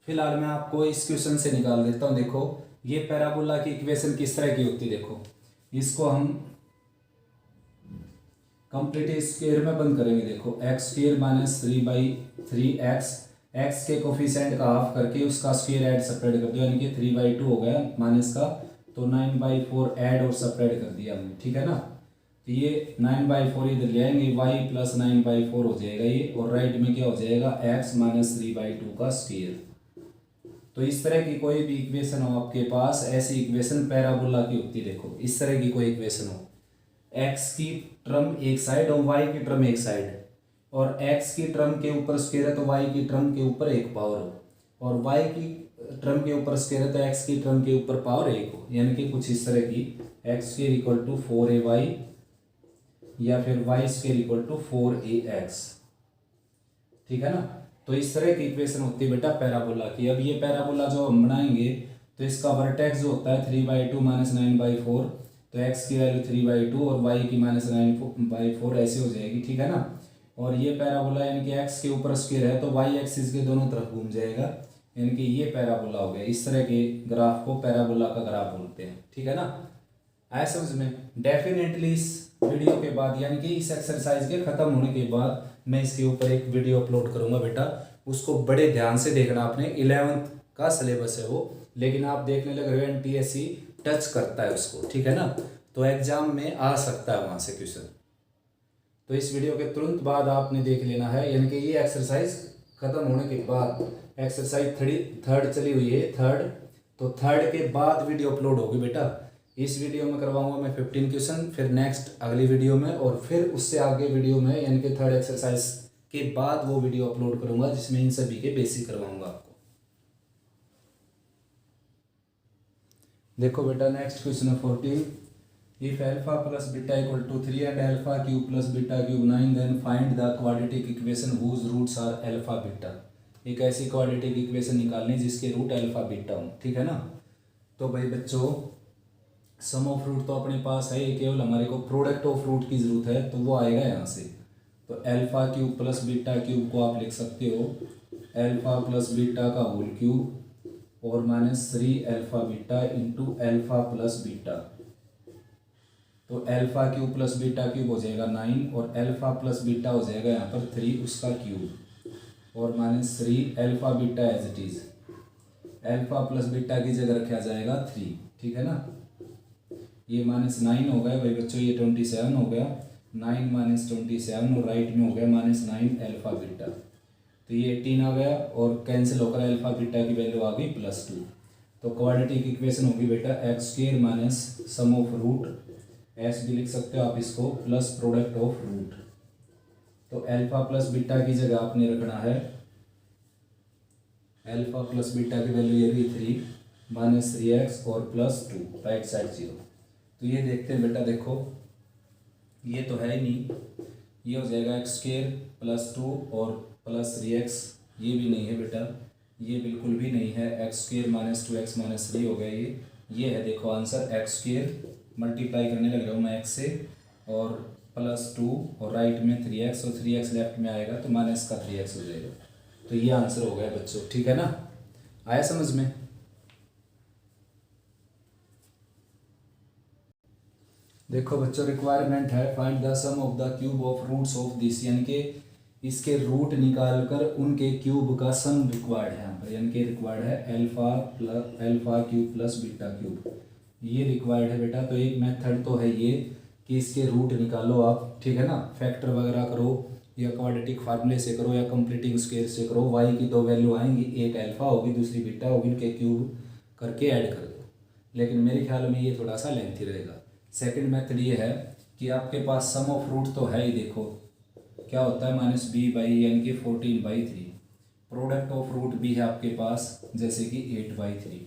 फिलहाल मैं आपको इस क्वेश्चन से निकाल देता हूं। देखो ये पैराबोला की इक्वेशन किस तरह की होती है, देखो इसको हम कंप्लीट स्क्वायर में बंद करेंगे। देखो x square minus 3/3x, x के कोफिशिएंट का हाफ करके उसका स्क्वायर ऐड सेपरेट कर दिया, यानी कि 3/2 हो गया माइनस का, तो 9/4 ऐड और सेपरेट कर दिया हमने, ठीक है ना। तो ये 9/4 इधर ले आएंगे, y प्लस 9/4 हो जाएगा ये, और राइट में क्या हो जाएगा, x माइनस 3/2 का स्क्वायर। तो इस तरह की कोई भी इक्वेशन हो आपके पास, ऐसी इक्वेशन पैराबोला की होती है। देखो इस तरह की कोई इक्वेशन हो, x की टर्म एक साइड और y की टर्म एक साइड, और x की टर्म के ऊपर स्क्वायर है तो y की टर्म के ऊपर एक पावर हो, और y की टर्म के ऊपर स्क्वायर है तो x की टर्म के ऊपर पावर एक हो, यानी कि कुछ इस तरह की x square equal to 4ay या फिर y square equal to 4ax, ठीक है ना। तो इस तरह की इक्वेशन होती है बेटा पैराबोला की। अब ये पैराबोला जो हम बनाएंगे तो इसका वर्टेक्स जो होता है 3/2 माइनस 9/4, तो x की वैल्यू 3/2 और y की माइनस 9/4 ऐसे हो जाएगी, ठीक है ना। और ये पैराबोला यानी कि x के ऊपर स्क्वायर है तो y एक्सिस के दोनों तरफ घूम जाएगा, यानी कि ये पैराबोला हो गया। इस तरह के ग्राफ को पैराबोला का ग्राफ बोलते हैं, ठीक है ना। आया समझ में। डेफिनेटली इस वीडियो के बाद, यानी कि इस एक्सरसाइज के खत्म होने के बाद मैं इसके ऊपर एक वीडियो अपलोड करूंगा बेटा, उसको बड़े ध्यान से देखना। आपने 11th का सिलेबस है वो, लेकिन आप देखने लग रहे हो NTSC टच करता है उसको, ठीक है ना, तो एग्जाम में आ सकता है वहां से क्वेश्चन। तो इस वीडियो के तुरंत बाद आपने देख लेना है, यानी कि ये एक्सरसाइज खत्म होने के बाद एक्सरसाइज थर्ड चली हुई है, थर्ड, तो थर्ड के बाद वीडियो अपलोड होगी बेटा। इस वीडियो में करवाऊंगा मैं 15 क्वेश्चन, फिर नेक्स्ट अगली वीडियो में, और फिर उससे आगे वीडियो में यानी कि थर्ड एक्सरसाइज के बाद वो वीडियो अपलोड करूंगा जिसमें इन सभी के बेसिक करवाऊंगा आपको। देखो बेटा नेक्स्ट क्वेश्चन है 14। If alpha plus beta equal to 3 and alpha cube plus beta cube 9 then find the quadratic equation whose roots are alpha beta. एक ऐसी क्वाड्रेटिक इक्वेशन निकालनी जिसके रूट अल्फा बीटा हो, ठीक है ना। तो भाई बच्चों सम ऑफ रूट तो अपने पास है, ये केवल हमारे को प्रोडक्ट ऑफ रूट की जरूरत है, तो वो आएगा यहाँ से। तो alpha cube plus beta cube को आप लिख सकते हो अल्फा प्लस बीटा का होल क्यूब और -3 alpha beta into alpha plus beta. तो alpha cube plus beta cube हो जाएगा 9 और अल्फा प्लस बीटा हो जाएगा यहाँ पर 3 उसका क्यूब और -3 alpha beta as it is. Alpha plus beta की जगह रखा जाएगा 3, ठीक है ना। ये -9 हो गया भाई बच्चों, ये 27 हो गया, 9 - 27 और राइट में हो गया -9 अल्फा बीटा। तो ये 18 आ गया और कैंसिल होकर अल्फा बीटा की वैल्यू आ गई +2। तो क्वाड्रेटिक इक्वेशन होगी बेटा x² minus sum of root, S भी लिख सकते हो आप इसको, प्लस प्रोडक्ट ऑफ रूट। तो अल्फा प्लस बीटा की जगह आपने रखना है, अल्फा प्लस बीटा की वैल्यू ये रही 3 -3x और +2 राइट साइड 0। तो ये देखते हैं बेटा, देखो ये तो है ही नहीं, ये हो जाएगा x² +2 और +3x, ये भी नहीं है बेटा, ये बिल्कुल भी नहीं है, x² -2x -3 हो गया ये है देखो आंसर x², मल्टीप्लाई करने लग रहा हूँ मैं x से, और +2 और राइट में 3x और 3x लेफ्ट में आएगा तो -3x हो जाएगा। तो ये आंसर हो गया बच्चों, ठीक है ना, आया समझ में। देखो बच्चों रिक्वायरमेंट है find the sum of the cube of roots of this, यानी कि इसके रूट निकाल कर उनके क्यूब का सम रिक्वायर्ड है यहाँ पर, यानी कि रिक्वायर्ड है alpha cube plus beta cube, ये रिक्वायर्ड है बेटा। तो एक मेथड तो है ये कि इसके रूट निकालो आप, ठीक है ना, फैक्टर वगैरह करो या क्वाड्रेटिक फार्मूले से करो या कंप्लीटिंग स्क्वायर से करो, वाई की 2 वैल्यू आएंगी, एक अल्फा होगी दूसरी बीटा होगी, उनके क्यूब करके ऐड कर दो। लेकिन मेरे ख्याल में ये थोड़ा सा लेंथी रहेगा। सेकंड मेथड ये है कि आपके पास सम ऑफ रूट तो है ही, देखो क्या होता है -b/, यानी कि 14/3, प्रोडक्ट ऑफ रूट भी है आपके पास जैसे कि 8/3।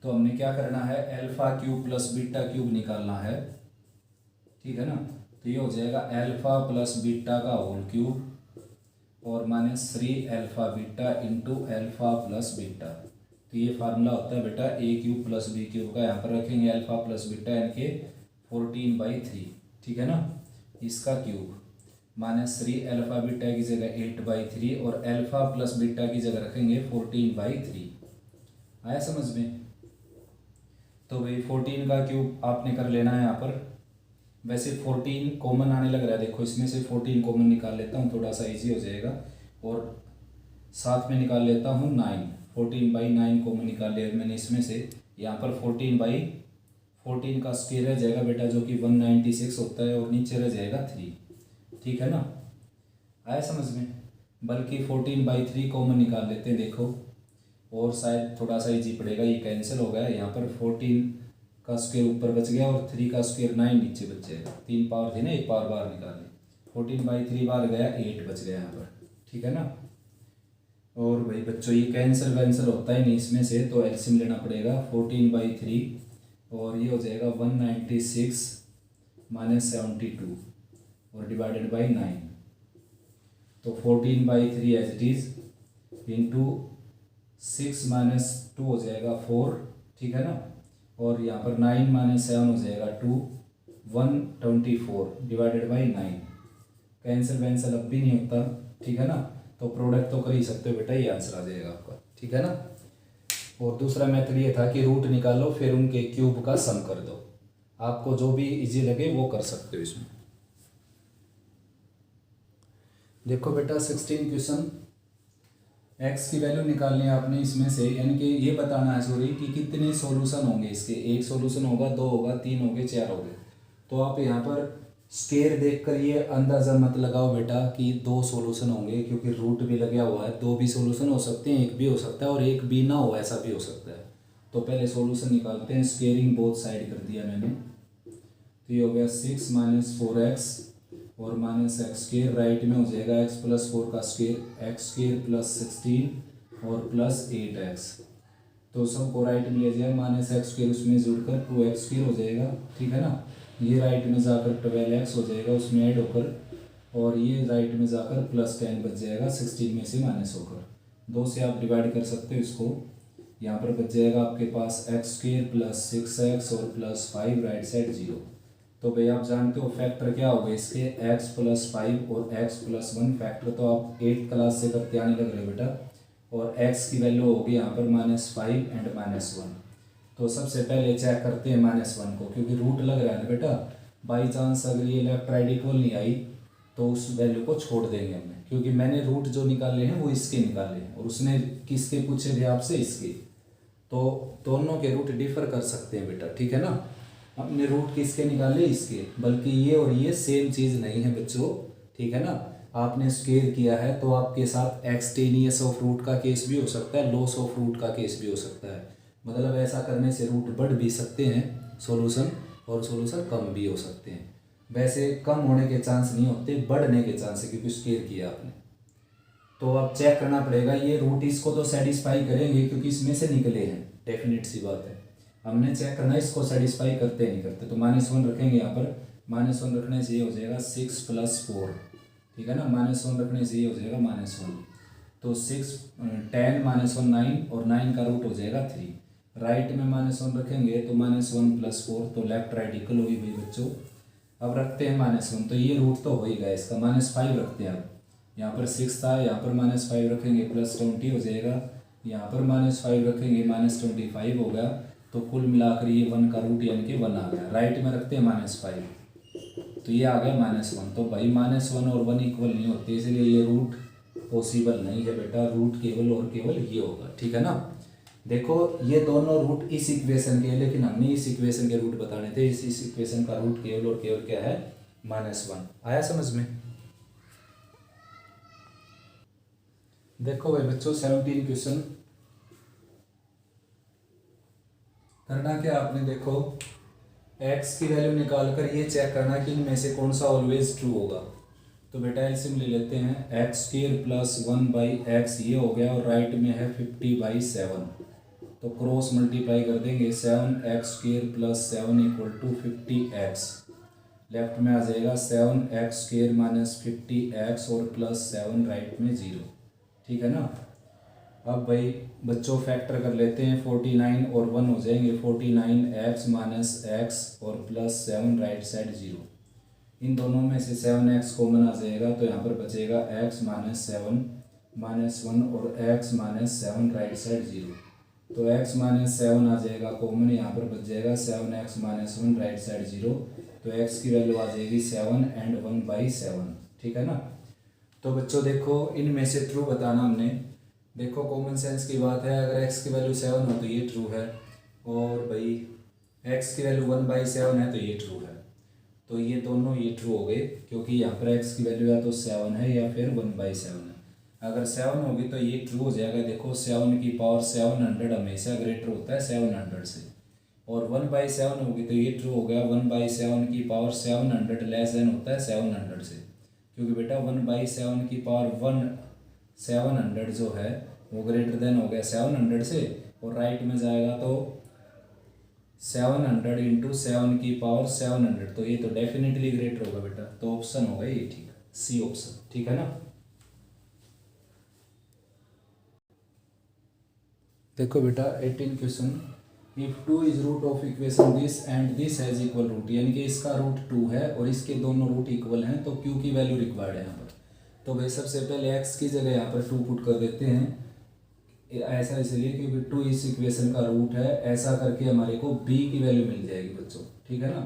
तो हमने क्या करना है, alpha cube plus beta cube निकालना है, ठीक है ना। तो ये हो जाएगा अल्फा प्लस बीटा का होल क्यूब और -3 alpha beta into alpha plus beta. तो ये फार्मूला होता है बेटा a³ + b³ का, यहाँ पर रखेंगे अल्फा प्लस बीटा यानी कि 14/3, ठीक है ना, इसका क्यूब -3 अल्फा बीटा की जगह 8/3 और अल्फा प्लस बीटा की जगह रखेंगे 14/3। आया समझ में। तो भाई 14 का क्यूब आपने कर लेना है यहाँ पर। वैसे 14 कॉमन आने लग रहा है, देखो इसमें से 14 कॉमन निकाल लेता हूँ, थोड़ा सा इजी हो जाएगा, और साथ में निकाल लेता हूँ 9, 14/9 कॉमन निकाल लिया मैंने इसमें से। यहाँ पर 14/14 का स्क्वायर रह जाएगा बेटा जो कि 196 होता है, और नीचे रह जाएगा 3, ठीक है ना, आया समझ में। बल्कि 14/3 कॉमन निकाल लेते हैं देखो, और शायद थोड़ा सा इजी पड़ेगा, ये कैंसिल हो गया, यहाँ पर 14 का स्क्वायर ऊपर बच गया और 3 का स्क्वायर 9 नीचे बच जाएगा, 3 पावर थी ना, एक पावर बाहर निकाली, 14/3 बाहर गया, 8 बच गया यहाँ पर, ठीक है ना। और भाई बच्चों ये कैंसिल वैंसिल होता ही नहीं इसमें से, तो एलसीएम लेना पड़ेगा, 14/3 और ये हो जाएगा 196 - 72 और डिवाइडेड बाई 9। तो 14/3 एज इट इज इंटू 6 - 2 हो जाएगा 4, ठीक है ना, और यहाँ पर 9 - 7 हो जाएगा 2, 124 डिवाइडेड बाई 9। कैंसिल वैंसिल अब भी नहीं होता, ठीक है ना, तो प्रोडक्ट तो कर ही सकते हो बेटा, ये आंसर आ जाएगा आपका, ठीक है ना। और दूसरा मेथड ये था कि रूट निकालो फिर उनके क्यूब का सम कर दो, आपको जो भी इजी लगे वो कर सकते हो इसमें। देखो बेटा 16 क्वेश्चन, x की वैल्यू निकालनी है आपने इसमें से, यानी कि ये बताना है सॉरी कि कितने सॉल्यूशन होंगे इसके, 1 सॉल्यूशन होगा, 2 होगा, 3 होंगे, 4 होंगे। तो आप यहाँ पर स्केयर देखकर ये अंदाज़ा मत लगाओ बेटा कि 2 सॉल्यूशन होंगे, क्योंकि रूट भी लगा हुआ है, 2 भी सॉल्यूशन हो सकते हैं, 1 भी हो सकता है और 1 भी ना हो, ऐसा भी हो सकता है। तो पहले सॉल्यूशन निकालते हैं। स्क्वेयरिंग बोथ साइड कर दिया मैंने, तो ये हो गया 6 माइनस 4x और माइनस एक्स स्क्वेयर, राइट में हो जाएगा x प्लस 4 का स्क्वेयर, एक्स स्क्वेयर प्लस 16 और प्लस 8x। तो सबको राइट में ले जाएगा, माइनस एक्स स्क्वेयर उसमें जुड़कर 2x स्क्वेयर हो जाएगा, ठीक है ना। ये राइट में जाकर 12x हो जाएगा उसमें ऐड होकर, और ये राइट में जाकर प्लस 10 बच जाएगा 16 में से माइनस होकर। 2 से आप डिवाइड कर सकते हो इसको। यहाँ पर बच जाएगा आपके पास एक्स स्क्वेयर प्लस 6x और प्लस 5, राइट साइड 0। तो भाई आप जानते हो फैक्टर क्या होगा इसके, x प्लस 5 और x प्लस 1। फैक्टर तो आप 8th क्लास से करते आने लग रहे हो बेटा। और x की वैल्यू होगी यहाँ पर -5 एंड -1। तो सबसे पहले चेक करते हैं -1 को, क्योंकि रूट लग रहा है ना बेटा। बाई चांस अगर ये लेफ्ट राइट इक्वल नहीं आई तो उस वैल्यू को छोड़ देंगे हमने, क्योंकि मैंने रूट जो निकाले हैं वो इसके निकाले हैं और उसने किसके पूछे थे आपसे, इसके। तो दोनों के रूट डिफर कर सकते हैं बेटा, ठीक है ना। हमने रूट किसके निकाले, इसके। बल्कि ये और ये सेम चीज़ नहीं है बच्चों, ठीक है ना। आपने स्क्वेयर किया है तो आपके साथ एक्सटेनियस ऑफ रूट का केस भी हो सकता है, लॉस ऑफ रूट का केस भी हो सकता है। मतलब ऐसा करने से रूट बढ़ भी सकते हैं सॉल्यूशन, और सॉल्यूशन कम भी हो सकते हैं। वैसे कम होने के चांस नहीं होते, बढ़ने के चांस है, क्योंकि स्क्वेयर किया आपने। तो अब चेक करना पड़ेगा, ये रूट इसको तो सेटिस्फाई करेंगे क्योंकि इसमें से निकले हैं, डेफिनेट सी बात है। हमने चेक करना इसको सेटिस्फाई करते नहीं करते। तो -1 रखेंगे यहाँ पर, -1 रखने से ये हो जाएगा 6 प्लस 4, ठीक है ना। -1 रखने से ये हो जाएगा -1। तो 6 10 -1 9 और 9 का रूट हो जाएगा 3। राइट में -1 रखेंगे तो -1 प्लस 4, तो लेफ्ट राइट इक्वल होगी भाई बच्चों। अब रखते हैं -1, तो ये रूट तो हो ही गया इसका। -5 रखते हैं, अब यहाँ पर 6 था, यहाँ पर -5 रखेंगे प्लस 20 हो जाएगा। यहाँ पर -5 रखेंगे -25 हो गया। तो कुल मिलाकर ये 1 का रूट यानी कि 1 आ गया। राइट में रखते हैं -5, तो ये आ गया -1। तो भाई -1 और 1 इक्वल नहीं होते, इसलिए ये रूट पॉसिबल नहीं है बेटा। रूट केवल और केवल ये होगा, ठीक है ना। देखो ये दोनों रूट इस इक्वेशन के, लेकिन हमने इस इक्वेशन के रूट बताने थे। इस इक्वेशन का रूट केवल और केवल क्या है, -1। आया समझ में। देखो भाई बच्चों 17 क्वेश्चन करना क्या आपने, देखो x की वैल्यू निकाल कर ये चेक करना कि इनमें से कौन सा ऑलवेज ट्रू होगा। तो बेटा एलसीएम ले लेते हैं, एक्स स्क्वायर प्लस 1/x ये हो गया, और राइट में है 50/7। तो क्रॉस मल्टीप्लाई कर देंगे, 7x square plus 7 equal to 50x। Left में आ जाएगा 7x स्क्वायर माइनस 50x और प्लस 7, राइट में 0, ठीक है ना। अब भाई बच्चों फैक्टर कर लेते हैं, 49 और 1 हो जाएंगे 49x माइनस x और प्लस 7, राइट साइड 0। इन दोनों में से 7x कॉमन आ जाएगा, तो यहाँ पर बचेगा x माइनस 7 माइनस 1 और x माइनस 7, राइट साइड 0। तो x माइनस 7 आ जाएगा कॉमन, यहाँ पर बच जाएगा 7x माइनस 1, राइट साइड 0। तो x की वैल्यू आ जाएगी 7 एंड 1/7, ठीक है ना। तो बच्चों देखो इनमें से ट्रू बताना हमने। देखो कॉमन सेंस की बात है, अगर x की वैल्यू 7 हो तो ये ट्रू है, और भाई x की वैल्यू 1/7 है तो ये ट्रू है। तो ये दोनों ये ट्रू हो गए, क्योंकि यहाँ पर x की वैल्यू या तो 7 है या फिर 1/7 है। अगर 7 होगी तो ये ट्रू हो जाएगा। देखो 7 की पावर 700 हमेशा ग्रेटर होता है 700 से, और 1/7 होगी तो ये ट्रू हो गया, 1/7 की पावर 700 लेस देन होता है 700 से। क्योंकि बेटा 1/7 की पावर 700 जो है वो ग्रेटर देन हो गया 700 से, और राइट में जाएगा तो 700 इंटू 7 की पावर 700, तो ये तो डेफिनेटली ग्रेटर होगा बेटा। तो ऑप्शन होगा ये, ठीक सी ऑप्शन, ठीक है ना। देखो बेटा 18 question, if 2 is root of equation this and this has equal root, यानी कि इसका रूट 2 है और इसके दोनों रूट इक्वल हैं, तो q की वैल्यू रिक्वायर्ड है यहाँ पर। तो भाई सबसे पहले x की जगह यहाँ पर 2 पुट कर देते हैं। ऐसा इसलिए क्योंकि 2 इस इक्वेशन का रूट है। ऐसा करके हमारे को b की वैल्यू मिल जाएगी बच्चों, ठीक है ना।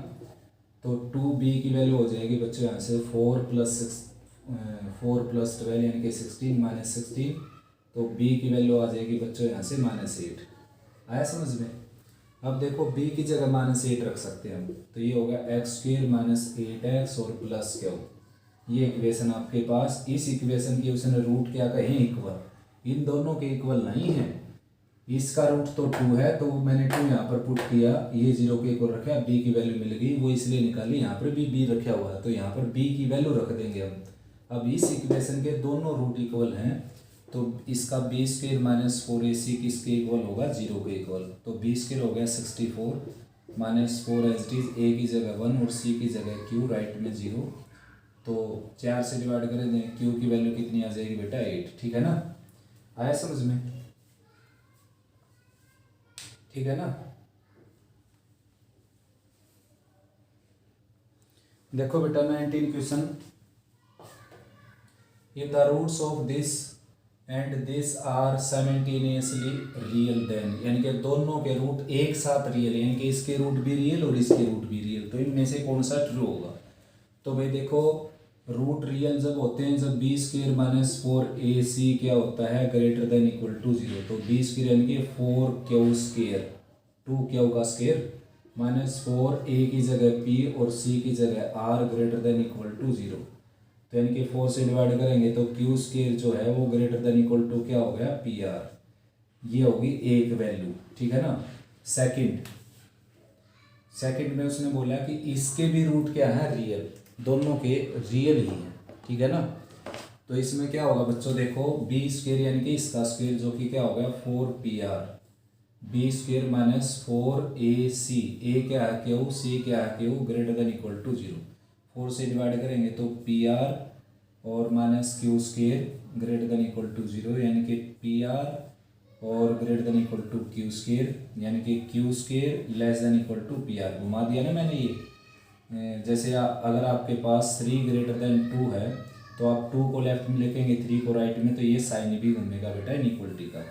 तो 2b की वैल्यू हो जाएगी बच्चों यहाँ से 4 प्लस 12 यानी कि 16 माइनस 16। तो b की वैल्यू आ जाएगी बच्चों यहाँ से -8। आया समझ में। अब देखो b की जगह -8 रख सकते हैं हम, तो ये होगा x स्क्वायर माइनस 8x और प्लस क्या हो, ये इक्वेशन आपके पास। इस इक्वेशन की उसने रूट क्या कहें, इक्वल। इन दोनों के इक्वल नहीं है, इसका रूट तो 2 है, तो मैंने 2 यहाँ पर पुट किया, ये 0 के इक्वल रखा, b की वैल्यू मिल गई, वो इसलिए निकाली, यहाँ पर भी b रखा हुआ है तो यहाँ पर b की वैल्यू रख देंगे हम। अब इस इक्वेशन के दोनों रूट इक्वल हैं, तो इसका बी स्क्र माइनस 4ac किसके इक्वल होगा, 0 के इक्वल। तो बी स्क्र हो गया 64 माइनस 4 एज इट इज, ए की जगह 1 और सी की जगह q, राइट में 0। तो 4 से डिवाइड करें दें, q की वैल्यू कितनी आ जाएगी बेटा 8, ठीक है ना, आया समझ में, ठीक है ना। देखो बेटा 19 question, if the roots of this and this are simultaneously real then, यानी कि दोनों के रूट एक साथ रियल, यानी कि इसके रूट भी रियल और इसके रूट भी रियल, तो इनमें से कौन सा ट्रू होगा। तो भाई देखो रूट रियल जब होते हैं, जब बी स्क्र माइनस 4ac क्या होता है, ग्रेटर देन इक्वल टू 0, तो बी स्क्र यानी कि 4q स्क्र, 2q का स्क्र माइनस 4a की जगह p और c की जगह r greater than equal to 0, तो यानी कि 4 से डिवाइड करेंगे तो q स्क्र जो है वो ग्रेटर देन इक्वल टू क्या हो गया, pr, ये होगी एक वैल्यू, ठीक है ना। सेकंड में उसने बोला कि इसके भी रूट क्या है, रियल, दोनों के रियल ही हैं, ठीक है ना। तो इसमें क्या होगा बच्चों, देखो बी स्क्र यानी कि इसका स्क्र जो कि क्या हो गया 4pr, B square minus 4ac, ए क्या है क्यू, सी क्या है Q, greater than equal to 0, 4 से डिवाइड करेंगे तो pr और minus Q square greater than equal to 0, यानी कि pr और greater than equal to Q square, यानी कि Q square less than equal to pr, घुमा दिया ना मैंने ये। जैसे अगर आपके पास 3 ग्रेटर देन 2 है तो आप 2 को लेफ्ट में लिखेंगे 3 को राइट में, तो ये साइन भी घूमेगा बेटा इनइक्वलिटी का।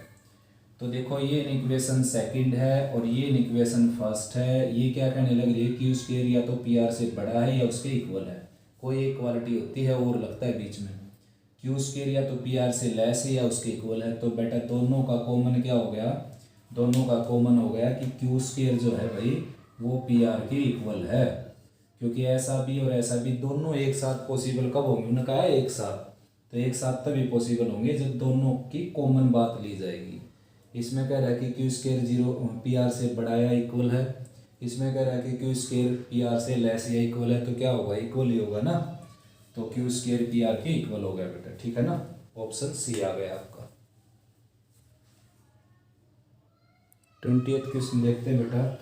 तो देखो ये इक्वेशन सेकंड है और ये इक्वेशन फर्स्ट है, ये क्या कहने लग रही है, क्यू स्क्र या तो pr से बड़ा है या उसके इक्वल है, कोई इक्वालिटी होती है और लगता है बीच में, क्यू स्क्र या तो pr से लेस है या उसके इक्वल है, तो बेटा दोनों का कॉमन क्या हो गया, दोनों का कॉमन हो गया कि क्यू स्क्र जो है भाई वो pr के इक्वल है, क्योंकि ऐसा भी और ऐसा भी दोनों एक साथ पॉसिबल कब होंगे, उन्होंने कहा है एक साथ, तो एक साथ तभी पॉसिबल होंगे जब दोनों की कॉमन बात ली जाएगी। इसमें कह रहा है कि क्यू स्क्र 0 pr से बड़ा या इक्वल है, इसमें कह रहा है कि क्यू स्क्र pr से लेस या इक्वल है, तो क्या होगा, इक्वल ही होगा ना, तो क्यू स्क्र pr के इक्वल हो गया बेटा, ठीक है ना, ऑप्शन सी आ गया आपका। 20th क्वेश्चन देखते हैं बेटा,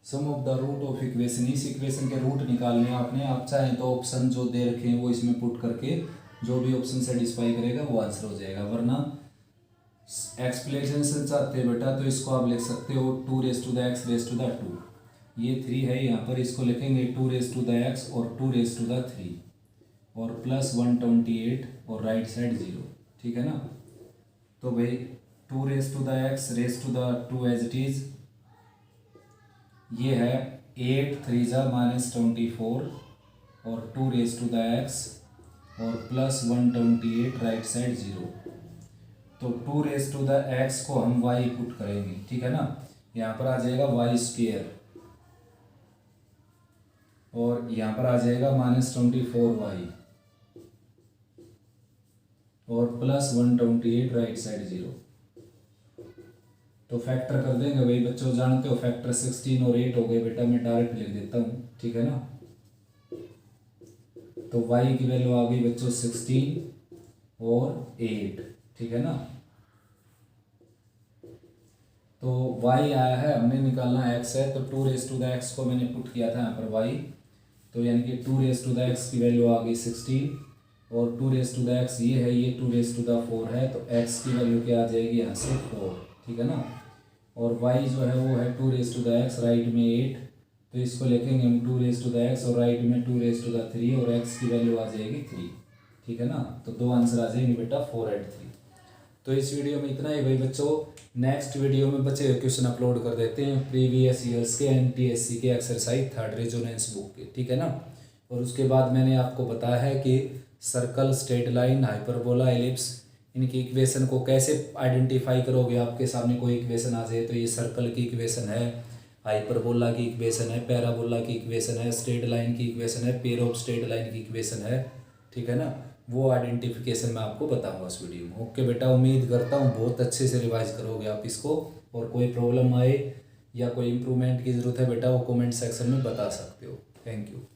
sum of the root of equation, इस इक्वेशन के रूट निकालने आपने, आप चाहें तो ऑप्शन जो दे रखे हैं वो इसमें पुट करके जो भी ऑप्शन सेटिस्फाई करेगा वो आंसर हो जाएगा, वरना एक्सप्लेनेशन चाहते हैं बेटा तो इसको आप लिख सकते हो 2 raise to the X raise to the 2, ये 3 है यहाँ पर, इसको लिखेंगे 2 रेज टू द एक्स और 2 रेज टू द 3 और प्लस 128 और राइट साइड 0, ठीक है ना। तो भाई 2 raise to the X raise to the 2 as it is, ये है 8 3 जा माइनस 24 और 2 रेज टू द एक्स और प्लस 128 राइट साइड 0, तो 2 रेज टू द एक्स को हम y पुट करेंगे, ठीक है ना, यहाँ पर आ जाएगा y स्क्र और यहाँ पर आ जाएगा माइनस 24y और प्लस 128 राइट साइड 0, तो फैक्टर कर देंगे भाई बच्चों, जानते हो फैक्टर 16 और 8 हो गए बेटा, मैं डायरेक्ट लिख देता हूँ, ठीक है ना। तो y की वैल्यू आ गई बच्चों 16 और 8, ठीक है ना। तो y आया है, हमने निकालना x है, तो 2 रेज टू द एक्स को मैंने पुट किया था यहाँ पर y, तो यानी कि 2 रेज टू द एक्स की वैल्यू आ गई 16 और 2 रेज टू द एक्स ये है, ये 2 रेज टू द 4 है, तो x की वैल्यू क्या आ जाएगी यहाँ से 4, ठीक है ना। और y जो है वो है 2 raise to the X, right में 8, तो इसको लिखेंगे हम 2 रेज टू द एक्स और राइट में 2 रेज टू द 3 और x की वैल्यू आ जाएगी 3, ठीक है ना। तो दो आंसर आ जाएंगे बेटा 4 और 3। तो इस वीडियो में इतना ही भाई बच्चों, नेक्स्ट वीडियो में बचे हुए क्वेश्चन अपलोड कर देते हैं प्रीवियस ईयर्स के NTSC के एक्सरसाइज 3rd रेजोनेंस बुक के, ठीक है ना। और उसके बाद मैंने आपको बताया है कि circle, straight line, hyperbola, ellipse, इनकी इक्वेशन को कैसे आइडेंटिफाई करोगे। आपके सामने कोई इक्वेशन आ जाए तो ये सर्कल की इक्वेशन है, हाइपरबोला की इक्वेशन है, पैराबोला की इक्वेशन है, स्ट्रेट लाइन की इक्वेशन है, पेयर ऑफ स्ट्रेट लाइन की इक्वेशन है, ठीक है ना, वो आइडेंटिफिकेशन मैं आपको बताऊंगा इस वीडियो में। ओके बेटा, उम्मीद करता हूँ बहुत अच्छे से रिवाइज करोगे आप इसको, और कोई प्रॉब्लम आए या कोई इम्प्रूवमेंट की ज़रूरत है बेटा वो कमेंट सेक्शन में बता सकते हो। Thank you.